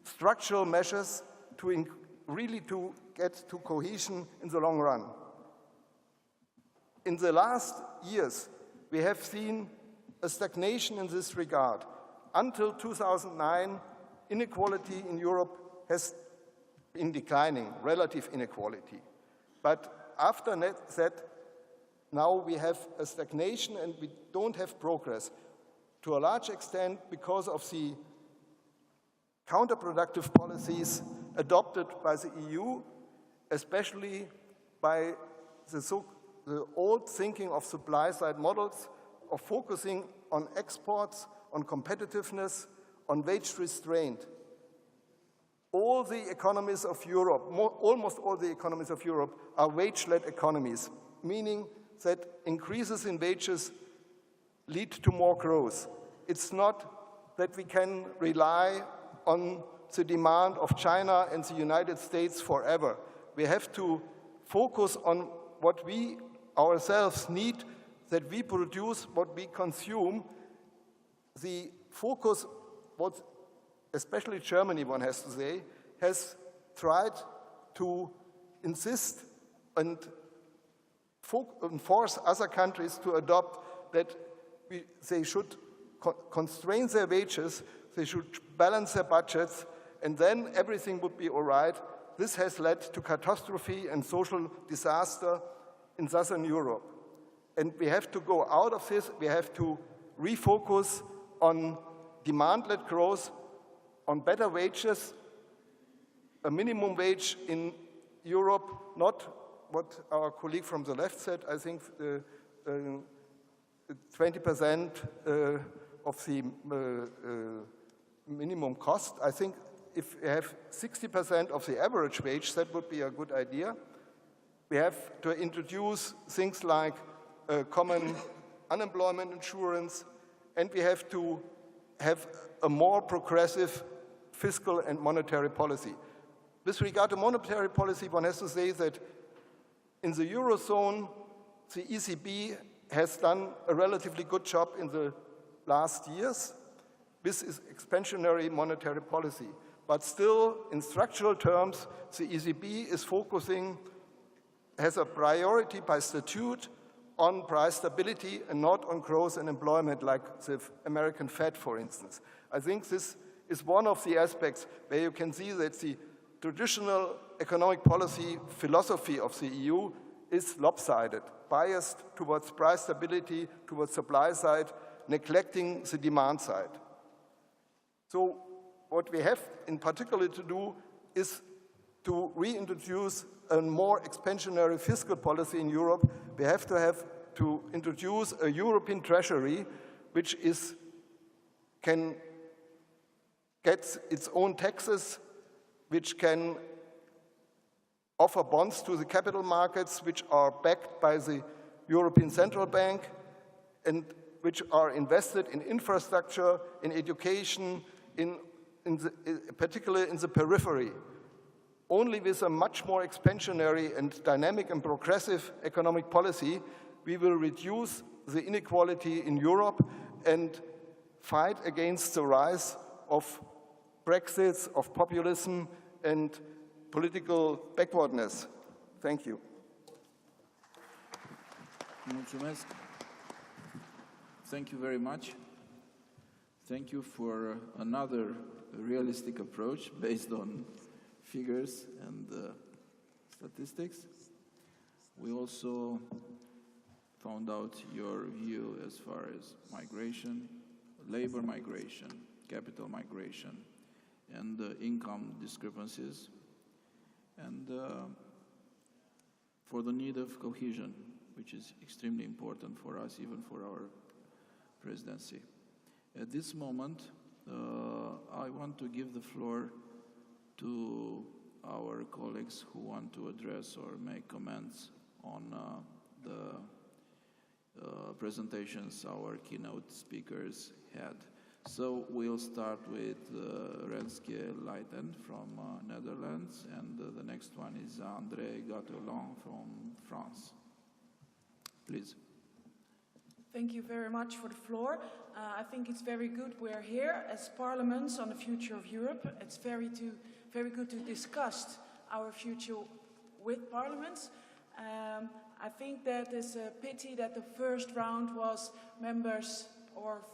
structural measures to really to get to cohesion in the long run. In the last years, we have seen a stagnation in this regard. Until 2009, inequality in Europe has been declining, relative inequality. But after that, now we have a stagnation and we don't have progress, to a large extent because of the counterproductive policies adopted by the EU, especially by the old thinking of supply-side models of focusing on exports, on competitiveness, on wage restraint. All the economies of Europe, almost all the economies of Europe are wage-led economies, meaning that increases in wages lead to more growth. It's not that we can rely on the demand of China and the United States forever. We have to focus on what we ourselves need, that we produce what we consume. The focus, what especially Germany, one has to say, has tried to insist and force other countries to adopt that they should constrain their wages, they should balance their budgets, and then everything would be all right. This has led to catastrophe and social disaster in Southern Europe. And we have to go out of this. We have to refocus on demand-led growth, on better wages, a minimum wage in Europe, not what our colleague from the left said. I think 20% of the minimum cost. I think if we have 60% of the average wage, that would be a good idea. We have to introduce things like common unemployment insurance, and we have to have a more progressive fiscal and monetary policy. With regard to monetary policy, one has to say that in the Eurozone, the ECB has done a relatively good job in the last years. This is expansionary monetary policy. but still, in structural terms, the ECB is focusing, has a priority by statute on price stability and not on growth and employment like the American Fed, for instance. I think this is one of the aspects where you can see that the traditional economic policy philosophy of the EU is lopsided, biased towards price stability, towards supply side, neglecting the demand side. So what we have in particular to do is to reintroduce a more expansionary fiscal policy in Europe. We have to introduce a European treasury which can get its own taxes, which can offer bonds to the capital markets, which are backed by the European Central Bank, and which are invested in infrastructure, in education, particularly in the periphery. Only with a much more expansionary and dynamic and progressive economic policy, we will reduce the inequality in Europe and fight against the rise of Brexit, of populism, and political backwardness. Thank you. Mulțumesc. Thank you very much. Thank you for another realistic approach based on figures and statistics. We also found out your view as far as migration, labor migration, capital migration, and income discrepancies, and for the need of cohesion, which is extremely important for us, even for our presidency. At this moment, I want to give the floor to our colleagues who want to address or make comments on the presentations our keynote speakers had. So we'll start with Renske Leijten from Netherlands, and the next one is André Gattelin from France. Please. Thank you very much for the floor. I think it's very good we're here as parliaments on the future of Europe. It's very good to discuss our future with parliaments. I think that it's a pity that the first round was members or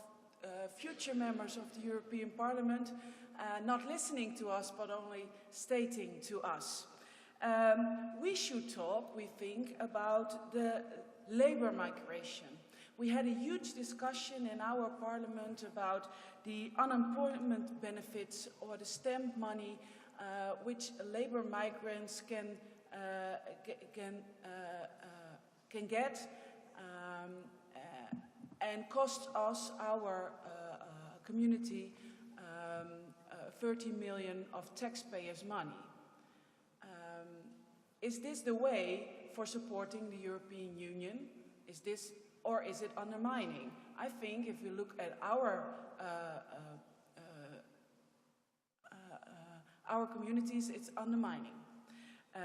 future members of the European Parliament not listening to us but only stating to us. We should talk, we think, about the labor migration. We had a huge discussion in our parliament about the unemployment benefits or the stamp money which labor migrants can get and cost us, our community, 30 million of taxpayers' money. Is this the way for supporting the European Union? Or is it undermining? I think if we look at our communities, it's undermining.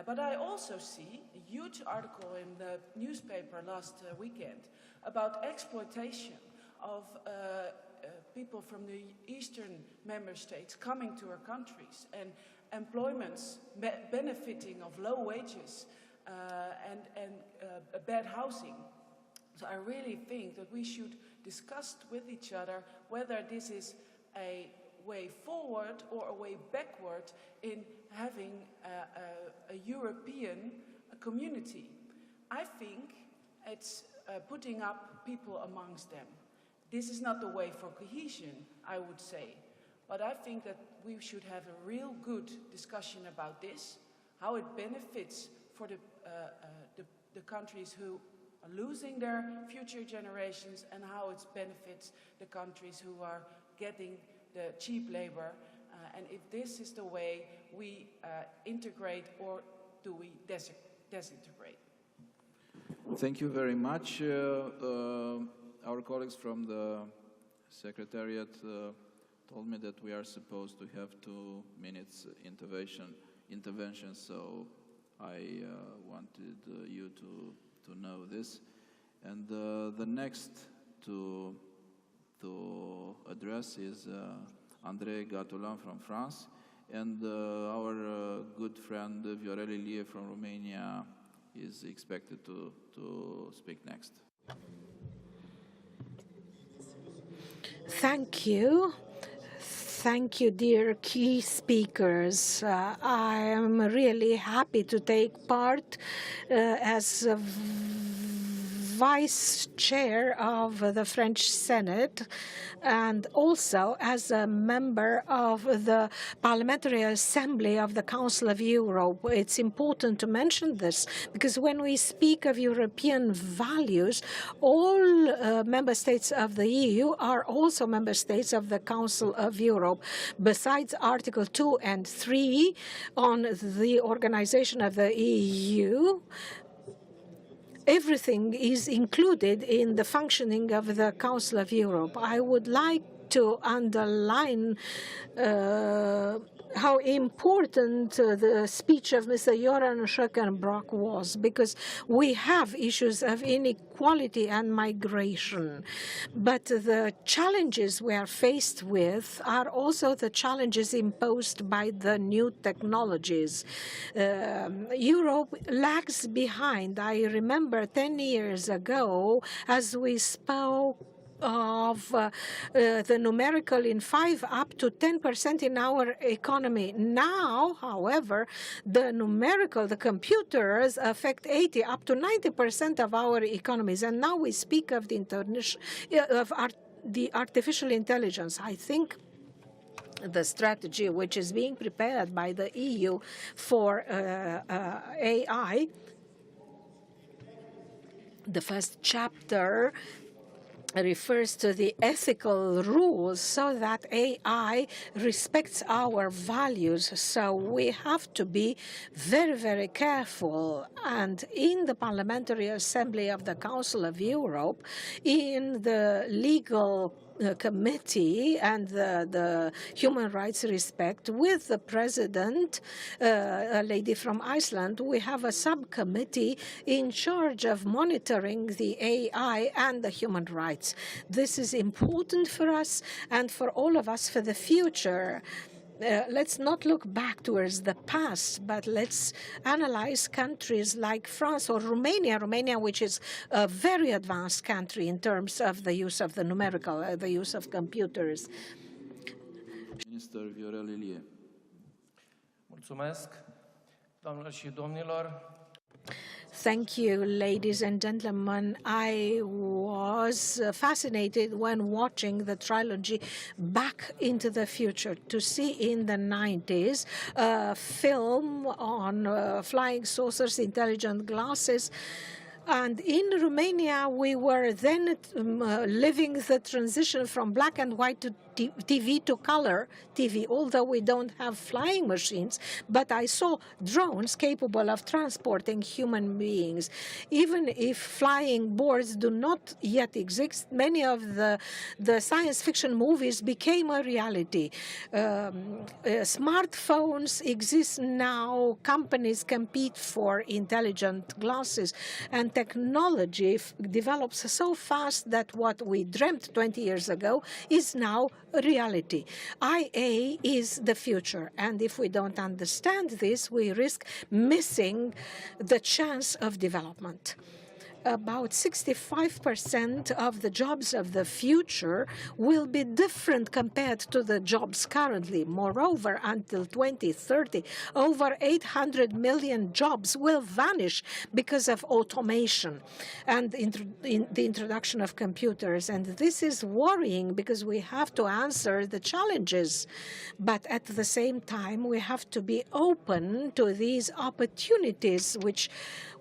But I also see a huge article in the newspaper last weekend about exploitation of people from the eastern member states coming to our countries and employments benefiting of low wages and bad housing. So I really think that we should discuss with each other whether this is a way forward or a way backward in having a European community. I think it's putting up people amongst them. This is not the way for cohesion, I would say. But I think that we should have a real good discussion about this, how it benefits for the countries who are losing their future generations and how it benefits the countries who are getting the cheap labor, and if this is the way we integrate or do we disintegrate. Thank you very much. Our colleagues from the Secretariat told me that we are supposed to have 2 minutes intervention, so I wanted you to know this. And the next to address is André Gattelin from France. and our good friend Viorel Ilie from Romania is expected to speak next. Thank you. Thank you, dear key speakers. I am really happy to take part as a vice chair of the French Senate and also as a member of the Parliamentary Assembly of the Council of Europe. It's important to mention this because when we speak of European values, all member states of the EU are also member states of the Council of Europe. Besides Article 2 and 3 on the organization of the EU, everything is included in the functioning of the Council of Europe. I would like to underline how important the speech of Mr. Joran Schöckenbrock was, because we have issues of inequality and migration. But the challenges we are faced with are also the challenges imposed by the new technologies. Europe lags behind. I remember 10 years ago, as we spoke of the numerical in 5 up to 10% in our economy. Now, however, the numerical, the computers affect 80 up to 90% of our economies. And now we speak of the artificial intelligence. I think the strategy which is being prepared by the EU for AI, the first chapter refers to the ethical rules so that AI respects our values. So we have to be very, very careful. And in the Parliamentary Assembly of the Council of Europe, in the legal committee and the human rights respect with the president, a lady from Iceland, we have a subcommittee in charge of monitoring the AI and the human rights. This is important for us and for all of us for the future. Let's not look back towards the past, but let's analyze countries like France or Romania, which is a very advanced country in terms of the use of the numerical, the use of computers. Minister Viorel Ilie. Mulțumesc, doamnelor și domnilor. Thank you, ladies and gentlemen. I was fascinated when watching the trilogy Back into the Future to see in the 90s a film on flying saucers, intelligent glasses. And in Romania, we were then living the transition from black and white to TV to color TV, although we don't have flying machines. But I saw drones capable of transporting human beings. Even if flying boards do not yet exist, many of the science fiction movies became a reality. Smartphones exist now. Companies compete for intelligent glasses. And technology develops so fast that what we dreamt 20 years ago is now a reality. IA is the future, and if we don't understand this, we risk missing the chance of development. About 65% of the jobs of the future will be different compared to the jobs currently. Moreover, until 2030, over 800 million jobs will vanish because of automation and the introduction of computers. And this is worrying because we have to answer the challenges. But at the same time, we have to be open to these opportunities which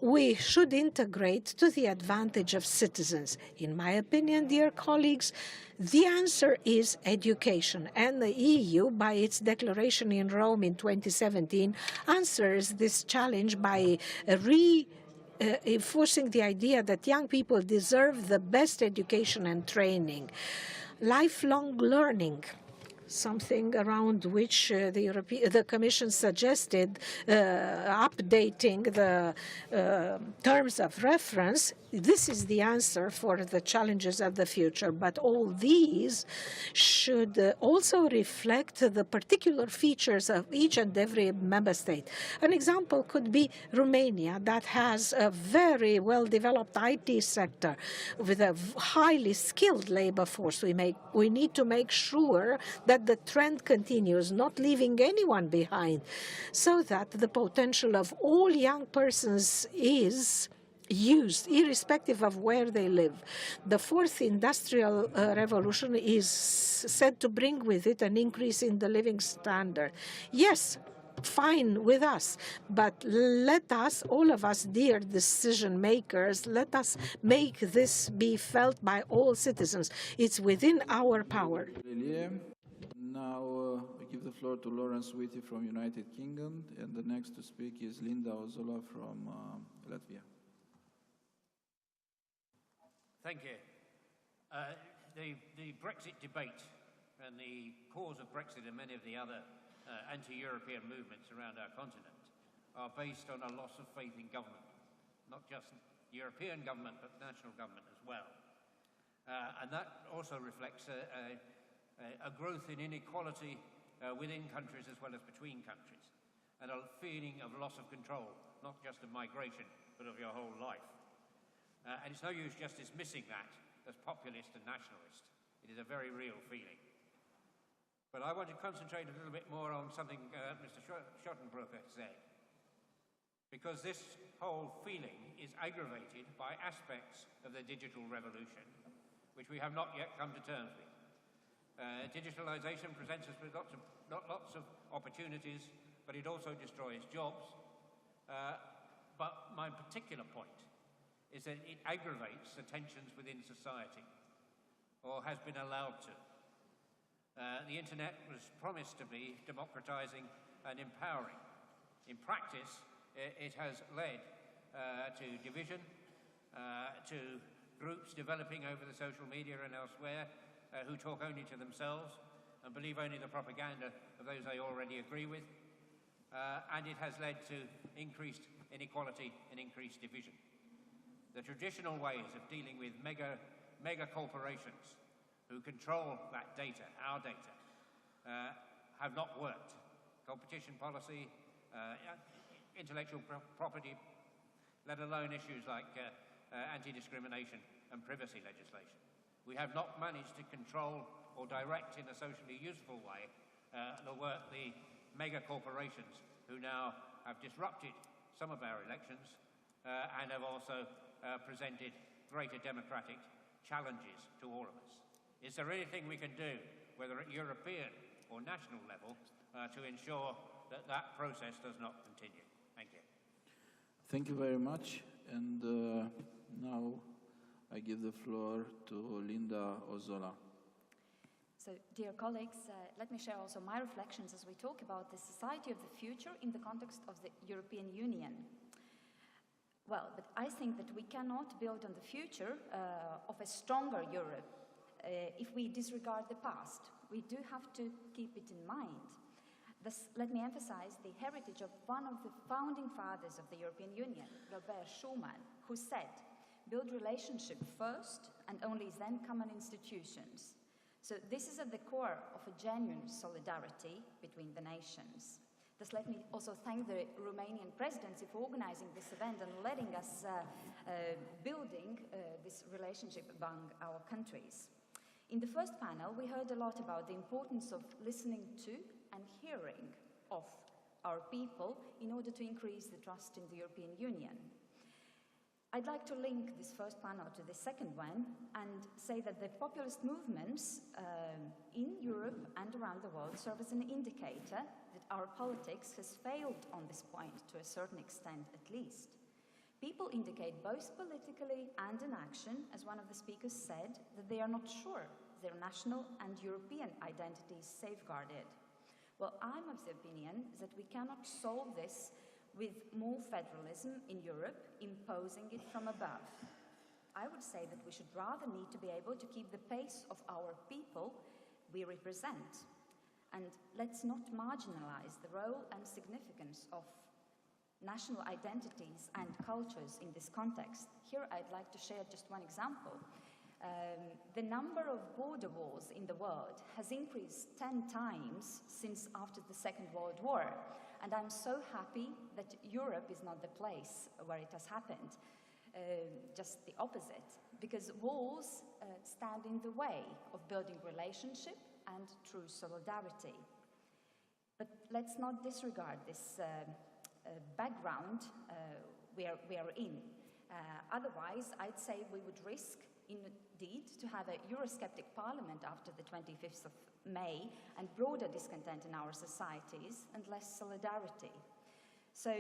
we should integrate to the advantage of citizens. In my opinion, dear colleagues, the answer is education. And the EU, by its declaration in Rome in 2017, answers this challenge by reinforcing the idea that young people deserve the best education and training. Lifelong learning, something around which the Commission suggested updating the terms of reference. This is the answer for the challenges of the future, but all these should also reflect the particular features of each and every member state. An example could be Romania, that has a very well-developed IT sector with a highly skilled labor force. We need to make sure that the trend continues, not leaving anyone behind, so that the potential of all young persons is used, irrespective of where they live. The fourth industrial revolution is said to bring with it an increase in the living standard. Yes, fine with us, but let us, all of us, dear decision makers, let us make this be felt by all citizens. It's within our power. Now I give the floor to Lawrence Whitty from United Kingdom, and the next to speak is Linda Ozola from Latvia. Thank you. The Brexit debate and the cause of Brexit and many of the other anti-European movements around our continent are based on a loss of faith in government, not just European government, but national government as well. And that also reflects a growth in inequality within countries as well as between countries, and a feeling of loss of control, not just of migration, but of your whole life. And it's no use just dismissing that as populist and nationalist. It is a very real feeling. But I want to concentrate a little bit more on something Mr. Schottenbroeck said, because this whole feeling is aggravated by aspects of the digital revolution, which we have not yet come to terms with. Digitalization presents us with lots of opportunities, but it also destroys jobs. But my particular point is that it aggravates the tensions within society, or has been allowed to. The internet was promised to be democratizing and empowering. In practice, it has led to division, to groups developing over the social media and elsewhere who talk only to themselves and believe only the propaganda of those they already agree with. And it has led to increased inequality and increased division. The traditional ways of dealing with mega corporations who control that data, our data, have not worked. Competition policy, intellectual property, let alone issues like anti-discrimination and privacy legislation. We have not managed to control or direct in a socially useful way the mega corporations who now have disrupted some of our elections and have also presented greater democratic challenges to all of us. Is there anything we can do, whether at European or national level, to ensure that that process does not continue? Thank you. Thank you very much. And now I give the floor to Linda Ozola. So, dear colleagues, let me share also my reflections as we talk about the society of the future in the context of the European Union. Well, but I think that we cannot build on the future of a stronger Europe if we disregard the past. We do have to keep it in mind. Thus, let me emphasize the heritage of one of the founding fathers of the European Union, Robert Schuman, who said, "Build relationship first and only then common institutions." So this is at the core of a genuine solidarity between the nations. Thus, let me also thank the Romanian presidency for organizing this event and letting us building this relationship among our countries. In the first panel, we heard a lot about the importance of listening to and hearing of our people in order to increase the trust in the European Union. I'd like to link this first panel to the second one and say that the populist movements in Europe and around the world serve as an indicator that our politics has failed on this point to a certain extent at least. People indicate both politically and in action, as one of the speakers said, that they are not sure their national and European identity is safeguarded. Well, I'm of the opinion that we cannot solve this with more federalism in Europe, imposing it from above. I would say that we should rather need to be able to keep the pace of our people we represent. And let's not marginalize the role and significance of national identities and cultures in this context. Here I'd like to share just one example. The number of border wars in the world has increased 10 times since after the Second World War. And I'm so happy that Europe is not the place where it has happened. Just the opposite, because wars stand in the way of building relationship and true solidarity. But let's not disregard this background we are in. Otherwise, I'd say we would risk, indeed, to have a Eurosceptic parliament after the 25th of May and broader discontent in our societies and less solidarity. So,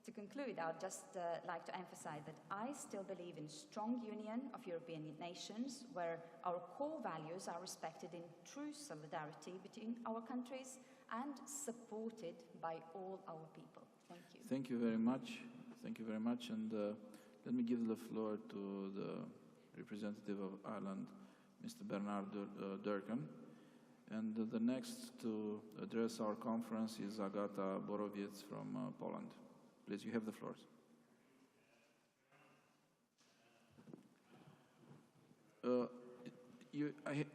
to conclude, I would just like to emphasize that I still believe in strong union of European nations where our core values are respected in true solidarity between our countries and supported by all our people. Thank you. Thank you very much. Thank you very much. And let me give the floor to the representative of Ireland, Mr. Bernard Durkan. And the next to address our conference is Agata Borowiec from Poland. Please, you have the floor.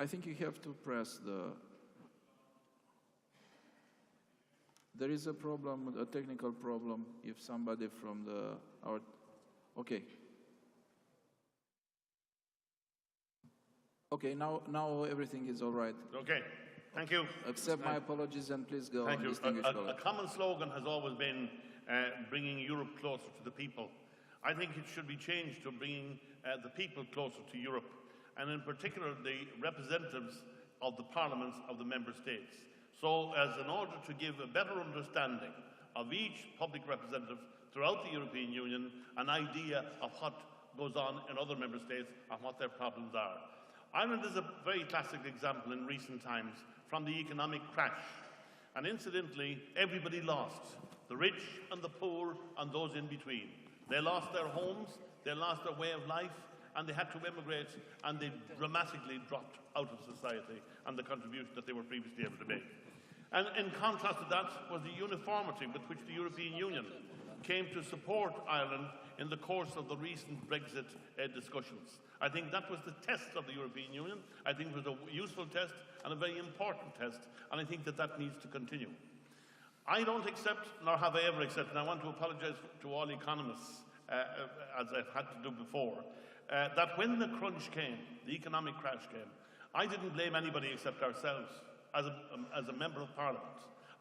I think you have to press the... There is a problem, a technical problem, if somebody from our... Okay. Okay, now everything is all right. Okay, thank you. Accept my apologies and please go on, distinguished colleague. A common slogan has always been bringing Europe closer to the people. I think it should be changed to bringing the people closer to Europe, and in particular the representatives of the parliaments of the member states. So as in order to give a better understanding of each public representative throughout the European Union, an idea of what goes on in other member states and what their problems are. Ireland is a very classic example in recent times from the economic crash. And incidentally, everybody lost. The rich and the poor and those in between. They lost their homes, they lost their way of life, and they had to emigrate, and they dramatically dropped out of society and the contribution that they were previously able to make. And in contrast to that was the uniformity with which the European Union came to support Ireland in the course of the recent Brexit discussions. I think that was the test of the European Union. I think it was a useful test and a very important test, and I think that that needs to continue. I don't accept, nor have I ever accepted, and I want to apologise to all economists, as I've had to do before, that when the crunch came, the economic crash came, I didn't blame anybody except ourselves as a member of Parliament.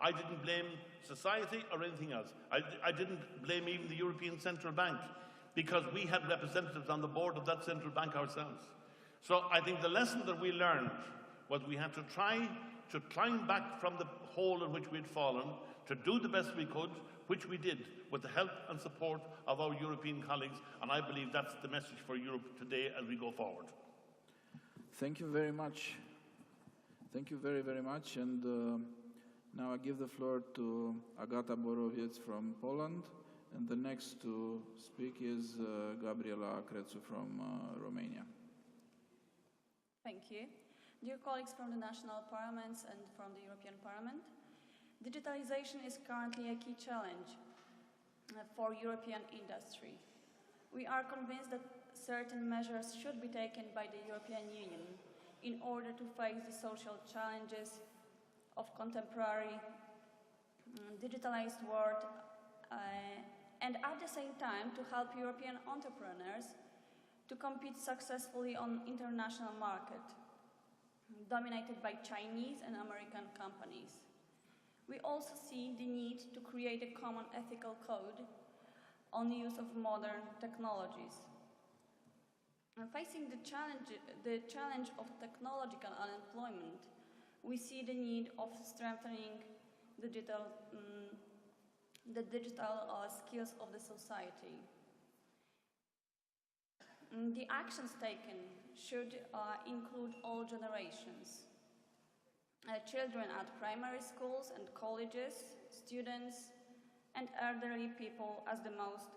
I didn't blame society or anything else. I didn't blame even the European Central Bank, because we had representatives on the board of that central bank ourselves. So I think the lesson that we learned was we had to try to climb back from the hole in which we'd fallen, to do the best we could, which we did with the help and support of our European colleagues, and I believe that's the message for Europe today as we go forward. Thank you very much. Thank you very, very much. And now I give the floor to Agata Borowiec from Poland. And the next to speak is Gabriela Crețu from Romania. Thank you. Dear colleagues from the national parliaments and from the European Parliament, digitalization is currently a key challenge for European industry. We are convinced that certain measures should be taken by the European Union in order to face the social challenges of contemporary digitalized world and at the same time to help European entrepreneurs to compete successfully on international market dominated by Chinese and American companies. We also see the need to create a common ethical code on the use of modern technologies. And facing the challenge of technological unemployment, we see the need of strengthening the digital skills of the society. The actions taken should include all generations. Children at primary schools and colleges, students, and elderly people as the most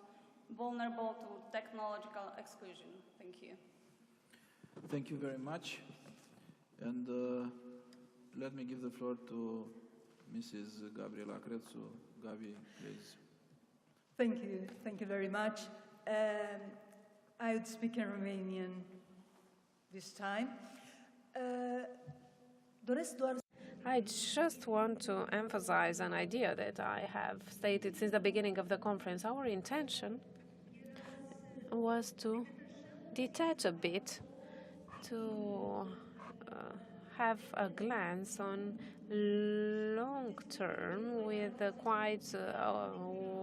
vulnerable to technological exclusion. Thank you. Thank you very much. And let me give the floor to Mrs. Gabriela Crețu. Gabi, please. Thank you very much. I would speak in Romanian this time. I just want to emphasize an idea that I have stated since the beginning of the conference. Our intention was to detach a bit, to have a glance on long term with a quite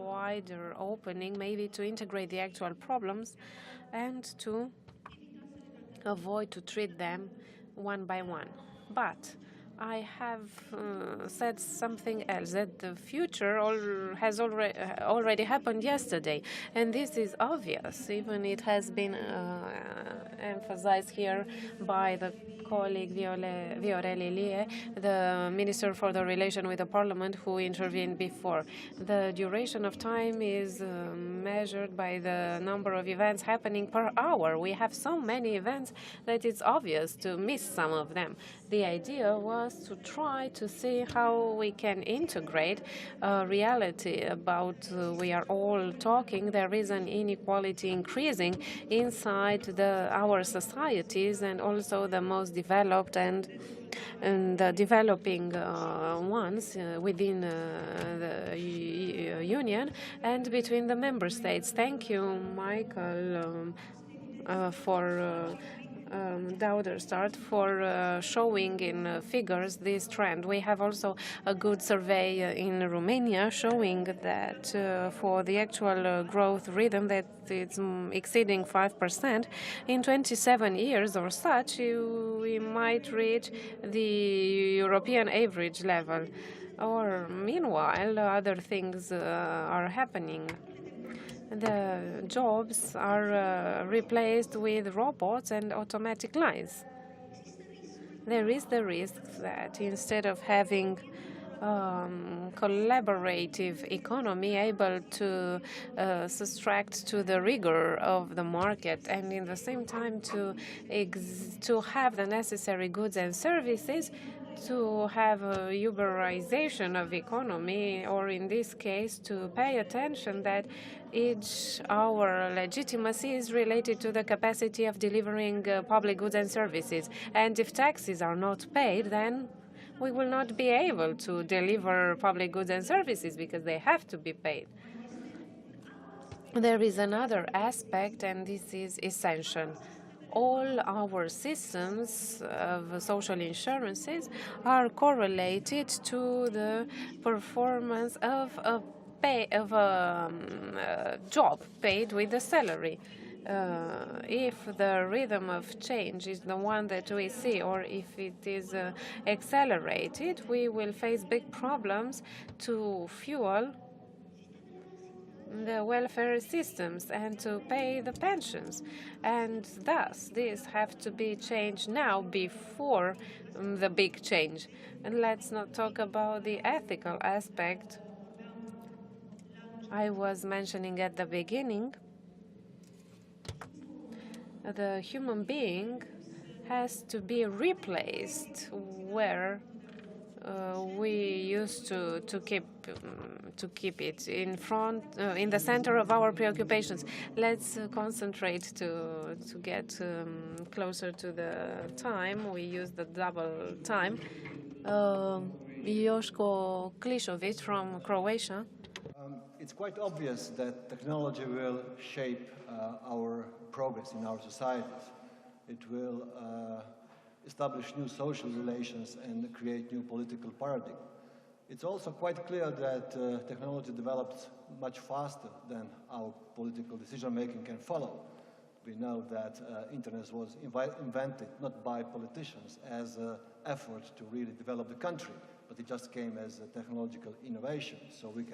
wider opening, maybe to integrate the actual problems and to avoid to treat them one by one. But I have said something else, that the future has already happened yesterday, and this is obvious. Even it has been emphasized here by the colleague Viorel Ilie, the Minister for the Relation with the Parliament, who intervened before. The duration of time is measured by the number of events happening per hour. We have so many events that it's obvious to miss some of them. The idea was to try to see how we can integrate reality about we are all talking. There is an inequality increasing inside our societies, and also the most developed and the developing ones within the Union and between the member states. Thank you, Michael, for Dauderstart for showing in figures this trend. We have also a good survey in Romania showing that for the actual growth rhythm that it's exceeding 5%. In 27 years or such, we might reach the European average level. Or meanwhile, other things are happening. The jobs are replaced with robots and automatic lines. There is the risk that instead of having collaborative economy able to subtract to the rigor of the market and in the same time to have the necessary goods and services, to have a Uberization of economy, or in this case to pay attention that our legitimacy is related to the capacity of delivering public goods and services. And if taxes are not paid, then we will not be able to deliver public goods and services because they have to be paid. There is another aspect, and this is essential. All our systems of social insurances are correlated to the performance of a job paid with a salary. If the rhythm of change is the one that we see, or if it is accelerated, we will face big problems to fuel the welfare systems and to pay the pensions. And thus, these have to be changed now before the big change. And let's not talk about the ethical aspect I was mentioning at the beginning. The human being has to be replaced where we used to keep it in front, in the center of our preoccupations. Let's concentrate to get closer to the time. We use the double time. Joško Klišović from Croatia. It's quite obvious that technology will shape our progress in our societies. It will establish new social relations and create new political paradigm. It's also quite clear that technology develops much faster than our political decision-making can follow. We know that internet was invented not by politicians as an effort to really develop the country, but it just came as a technological innovation. So we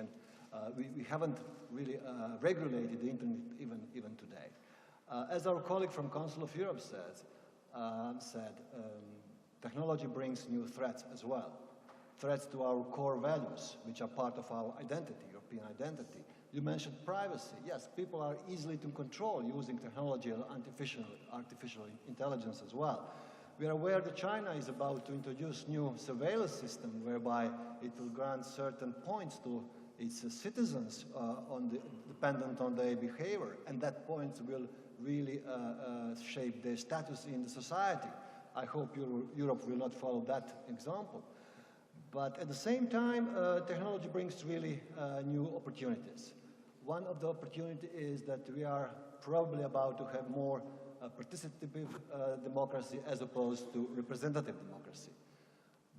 haven't really regulated the internet even today. As our colleague from Council of Europe said, technology brings new threats as well. Threats to our core values, which are part of our identity, European identity. You mentioned privacy. Yes, people are easily to control using technology and artificial intelligence as well. We are aware that China is about to introduce new surveillance system whereby it will grant certain points to its citizens dependent on their behavior, and that points will really shape their status in the society. I hope Europe will not follow that example. But at the same time, technology brings really new opportunities. One of the opportunities is that we are probably about to have more participative democracy as opposed to representative democracy.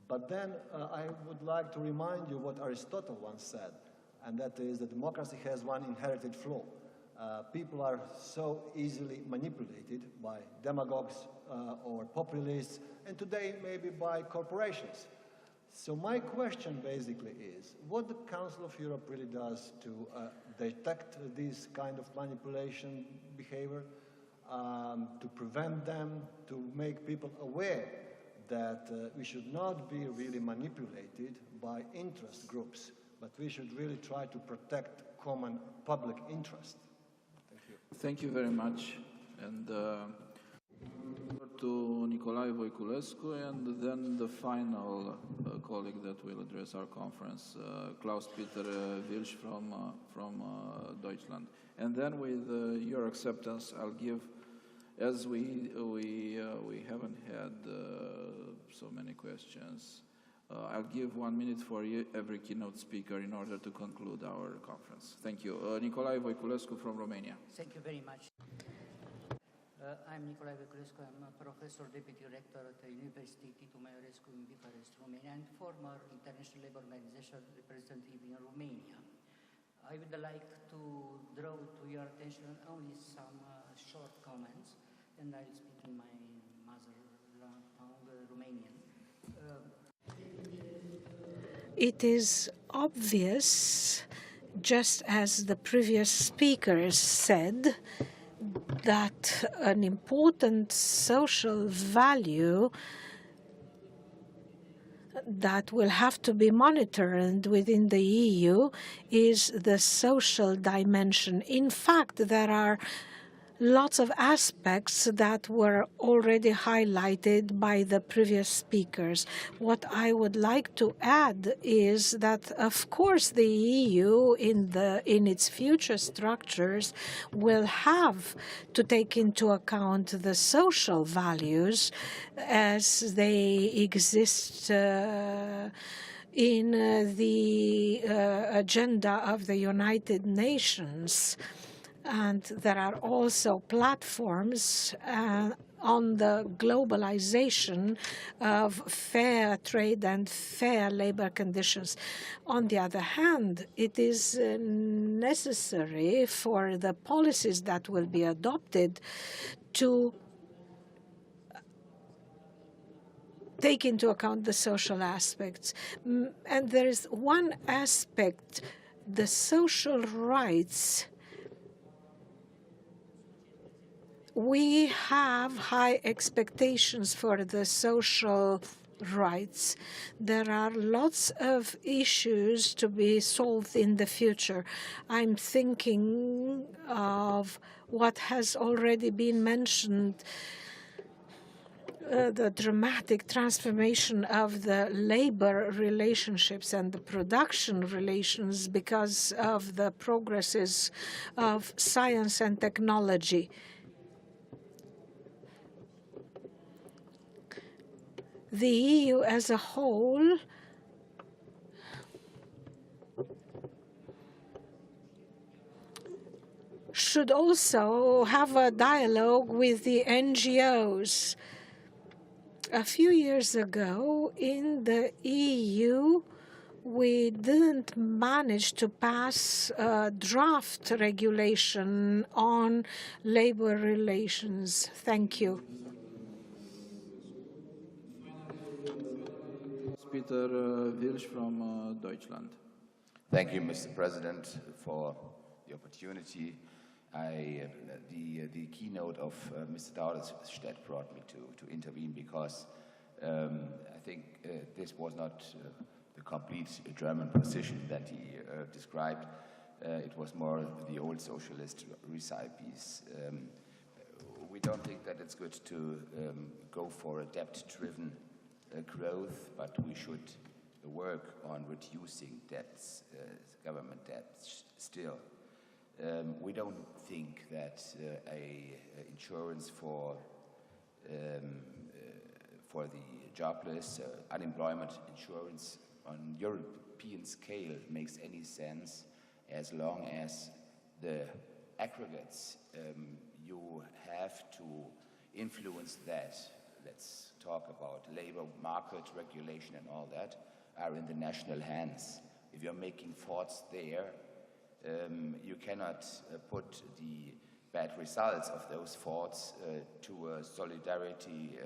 But then I would like to remind you what Aristotle once said, and that is that democracy has one inherited flaw. People are so easily manipulated by demagogues or populists, and today maybe by corporations. So my question basically is, what the Council of Europe really does to detect this kind of manipulation behavior, to prevent them, to make people aware that we should not be really manipulated by interest groups, but we should really try to protect common public interest. Thank you. Thank you very much. And to Nicolae Voiculescu, and then the final colleague that will address our conference, Klaus-Peter Wilsch from Deutschland. And then with your acceptance, I'll give, as we haven't had so many questions, I'll give 1 minute for every keynote speaker in order to conclude our conference. Thank you. Nicolae Voiculescu from Romania. Thank you very much. I'm Nicolae Voiculescu. I'm a professor, deputy rector at the University Titu Maiorescu in Bucharest, Romania, and former International Labour Organization representative in Romania. I would like to draw to your attention only some short comments, and I'll speak in my mother tongue, Romanian. It is obvious, just as the previous speakers said, that an important social value that will have to be monitored within the EU is the social dimension. In fact, there are lots of aspects that were already highlighted by the previous speakers. What I would like to add is that, of course, the EU in its future structures will have to take into account the social values as they exist in the agenda of the United Nations. And there are also platforms on the globalization of fair trade and fair labor conditions. On the other hand, it is necessary for the policies that will be adopted to take into account the social aspects. And there is one aspect, the social rights. We have high expectations for the social rights. There are lots of issues to be solved in the future. I'm thinking of what has already been mentioned, the dramatic transformation of the labor relationships and the production relations because of the progresses of science and technology. The EU as a whole should also have a dialogue with the NGOs. A few years ago in the EU, we didn't manage to pass a draft regulation on labor relations. Thank you. Peter Wilsch from Deutschland. Thank you, Mr. President, for the opportunity. The keynote of Mr. Dauderstedt brought me to intervene because I think this was not the complete German position that he described. It was more the old socialist recipes, which don't think that it's good to go for a debt-driven growth, but we should work on reducing debts, government debts still. We don't think that insurance for the jobless, unemployment insurance on European scale makes any sense as long as the aggregates you have to influence that. Let's talk about labor market regulation and all that are in the national hands. If you're making thoughts there, you cannot put the bad results of those thoughts to a solidarity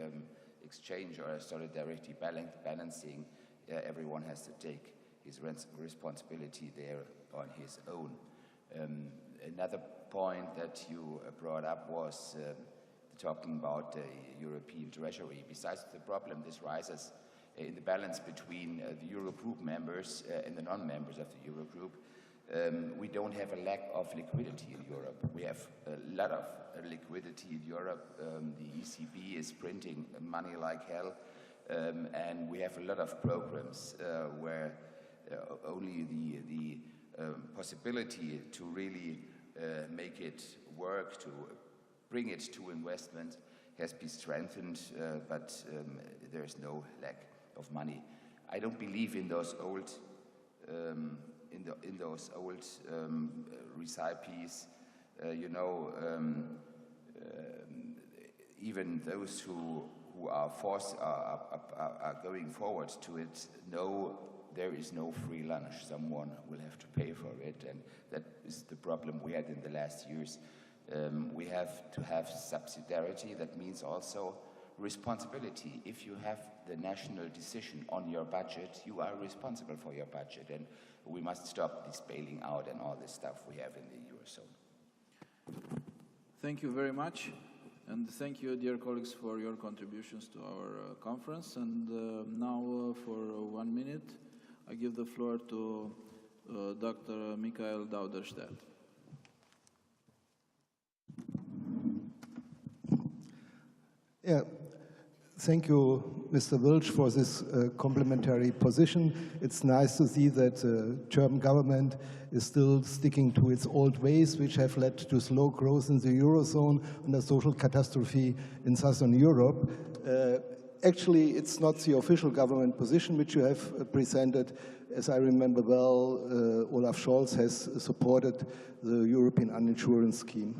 exchange or a solidarity balancing. Everyone has to take his responsibility there on his own. Another point that you brought up was talking about the European Treasury. Besides the problem this rises in the balance between the Eurogroup members and the non-members of the Eurogroup, we don't have a lack of liquidity in Europe. We have a lot of liquidity in Europe. The ECB is printing money like hell, and we have a lot of programs where only the possibility to really make it work, to bring it to investment has been strengthened, but there is no lack of money. I don't believe in those old recipes. Even those who are going forward to it know there is no free lunch. Someone will have to pay for it, and that is the problem we had in the last years. We have to have subsidiarity. That means also responsibility. If you have the national decision on your budget, you are responsible for your budget, and we must stop this bailing out and all this stuff we have in the Eurozone. Thank you very much, and thank you, dear colleagues, for your contributions to our conference. And now, for 1 minute, I give the floor to Dr. Michael Dauderstadt. Yeah, thank you, Mr. Wilch, for this complementary position. It's nice to see that the German government is still sticking to its old ways, which have led to slow growth in the Eurozone and a social catastrophe in Southern Europe. Actually, it's not the official government position which you have presented. As I remember well, Olaf Scholz has supported the European uninsurance scheme.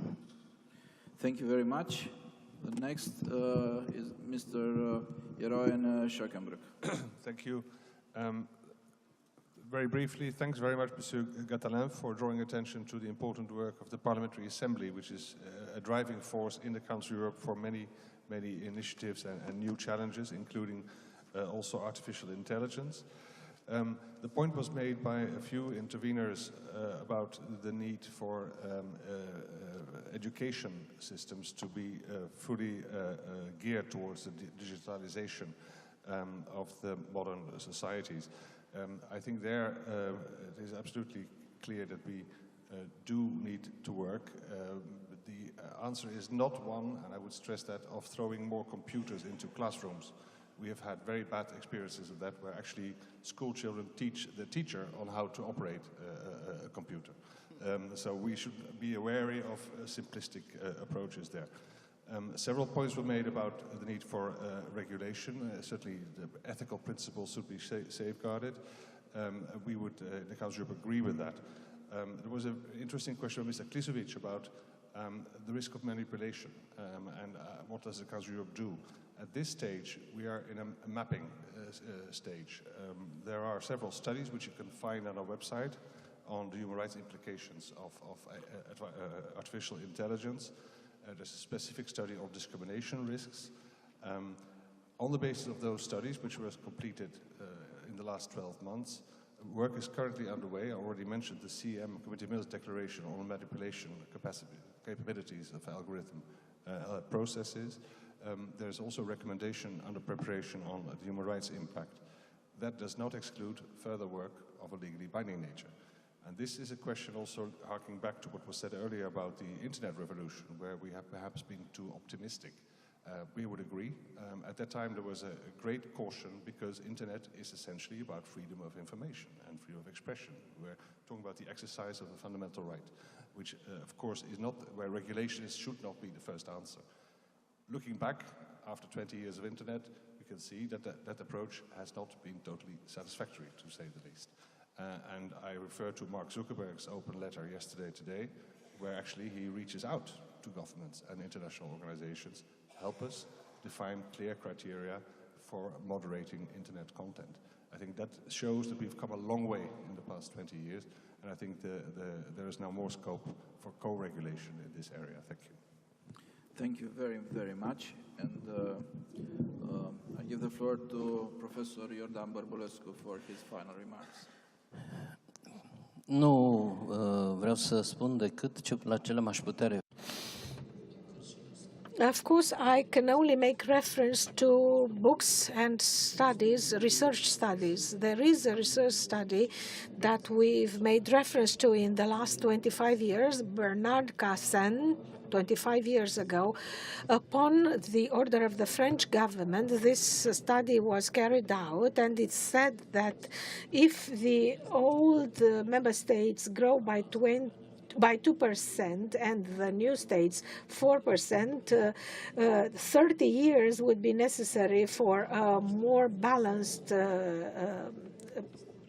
Thank you very much. The next is Mr. Jeroen Schökenbrück. Thank you. Very briefly, thanks very much, Monsieur Gattolin, for drawing attention to the important work of the Parliamentary Assembly, which is a driving force in the Council of Europe for many initiatives and new challenges, including also artificial intelligence. The point was made by a few interveners about the need for education systems to be fully geared towards the digitalization of the modern societies. I think there it is absolutely clear that we do need to work. The answer is not one, and I would stress that, of throwing more computers into classrooms. We have had very bad experiences of that, where actually school children teach the teacher on how to operate a computer. So we should be wary of simplistic approaches there. Several points were made about the need for regulation. Certainly the ethical principles should be safeguarded. We would, in the Council of Europe, agree with that. There was an interesting question from Mr. Klisovic about the risk of manipulation and what does the Council of Europe do. At this stage, we are in a mapping stage. There are several studies which you can find on our website on the human rights implications of artificial intelligence. There's a specific study on discrimination risks. On the basis of those studies, which was completed in the last 12 months, work is currently underway. I already mentioned the CM, Committee of Ministers Declaration on Manipulation Capabilities of Algorithm Processes. There's also a recommendation under preparation on the human rights impact. That does not exclude further work of a legally binding nature. And this is a question also harking back to what was said earlier about the internet revolution, where we have perhaps been too optimistic. We would agree. At that time, there was a great caution because internet is essentially about freedom of information and freedom of expression. We're talking about the exercise of a fundamental right, which, of course, is not where regulations should not be the first answer. Looking back, after 20 years of internet, we can see that that approach has not been totally satisfactory, to say the least. And I refer to Mark Zuckerberg's open letter today, where actually he reaches out to governments and international organizations, help us define clear criteria for moderating internet content. I think that shows that we've come a long way in the past 20 years, and I think there is now more scope for co-regulation in this area. Thank you. Thank you very, very much. And I give the floor to Professor Iordan Bărbulescu for his final remarks. Nu vreau să spun decât la ce m-aș putea. Of course, I can only make reference to books and studies, research studies. There is a research study that we've made reference to in the last 25 years, Bernard Cassen, 25 years ago. Upon the order of the French government, this study was carried out, and it said that if the old member states grow by 2% and the new states 4%, 30 years would be necessary for a more balanced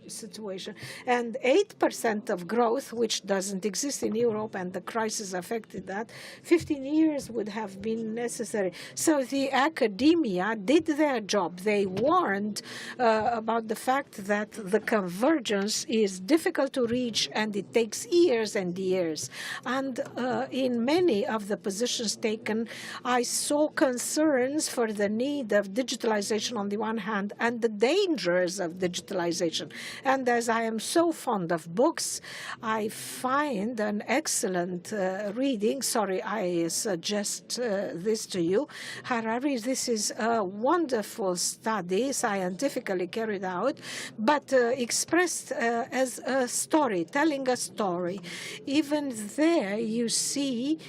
situation. And 8% of growth, which doesn't exist in Europe, and the crisis affected that, 15 years would have been necessary. So the academia did their job. They warned about the fact that the convergence is difficult to reach and it takes years and years. And in many of the positions taken, I saw concerns for the need of digitalization on the one hand and the dangers of digitalization. And as I am so fond of books, I find an excellent reading. Sorry, I suggest this to you. Harari, this is a wonderful study, scientifically carried out, but expressed as a story, telling a story. Even there you see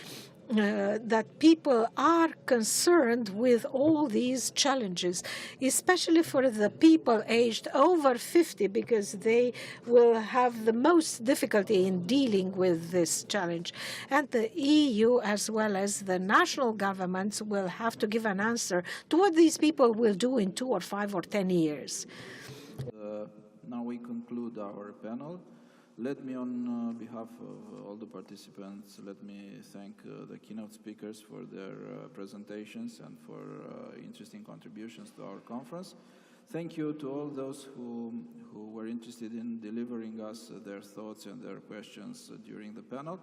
that people are concerned with all these challenges, especially for the people aged over 50, because they will have the most difficulty in dealing with this challenge. And the EU, as well as the national governments, will have to give an answer to what these people will do in 2 or 5 or 10 years. Now we conclude our panel. Let me, on behalf of all the participants, let me thank the keynote speakers for their presentations and for interesting contributions to our conference. Thank you to all those who were interested in delivering us their thoughts and their questions during the panel.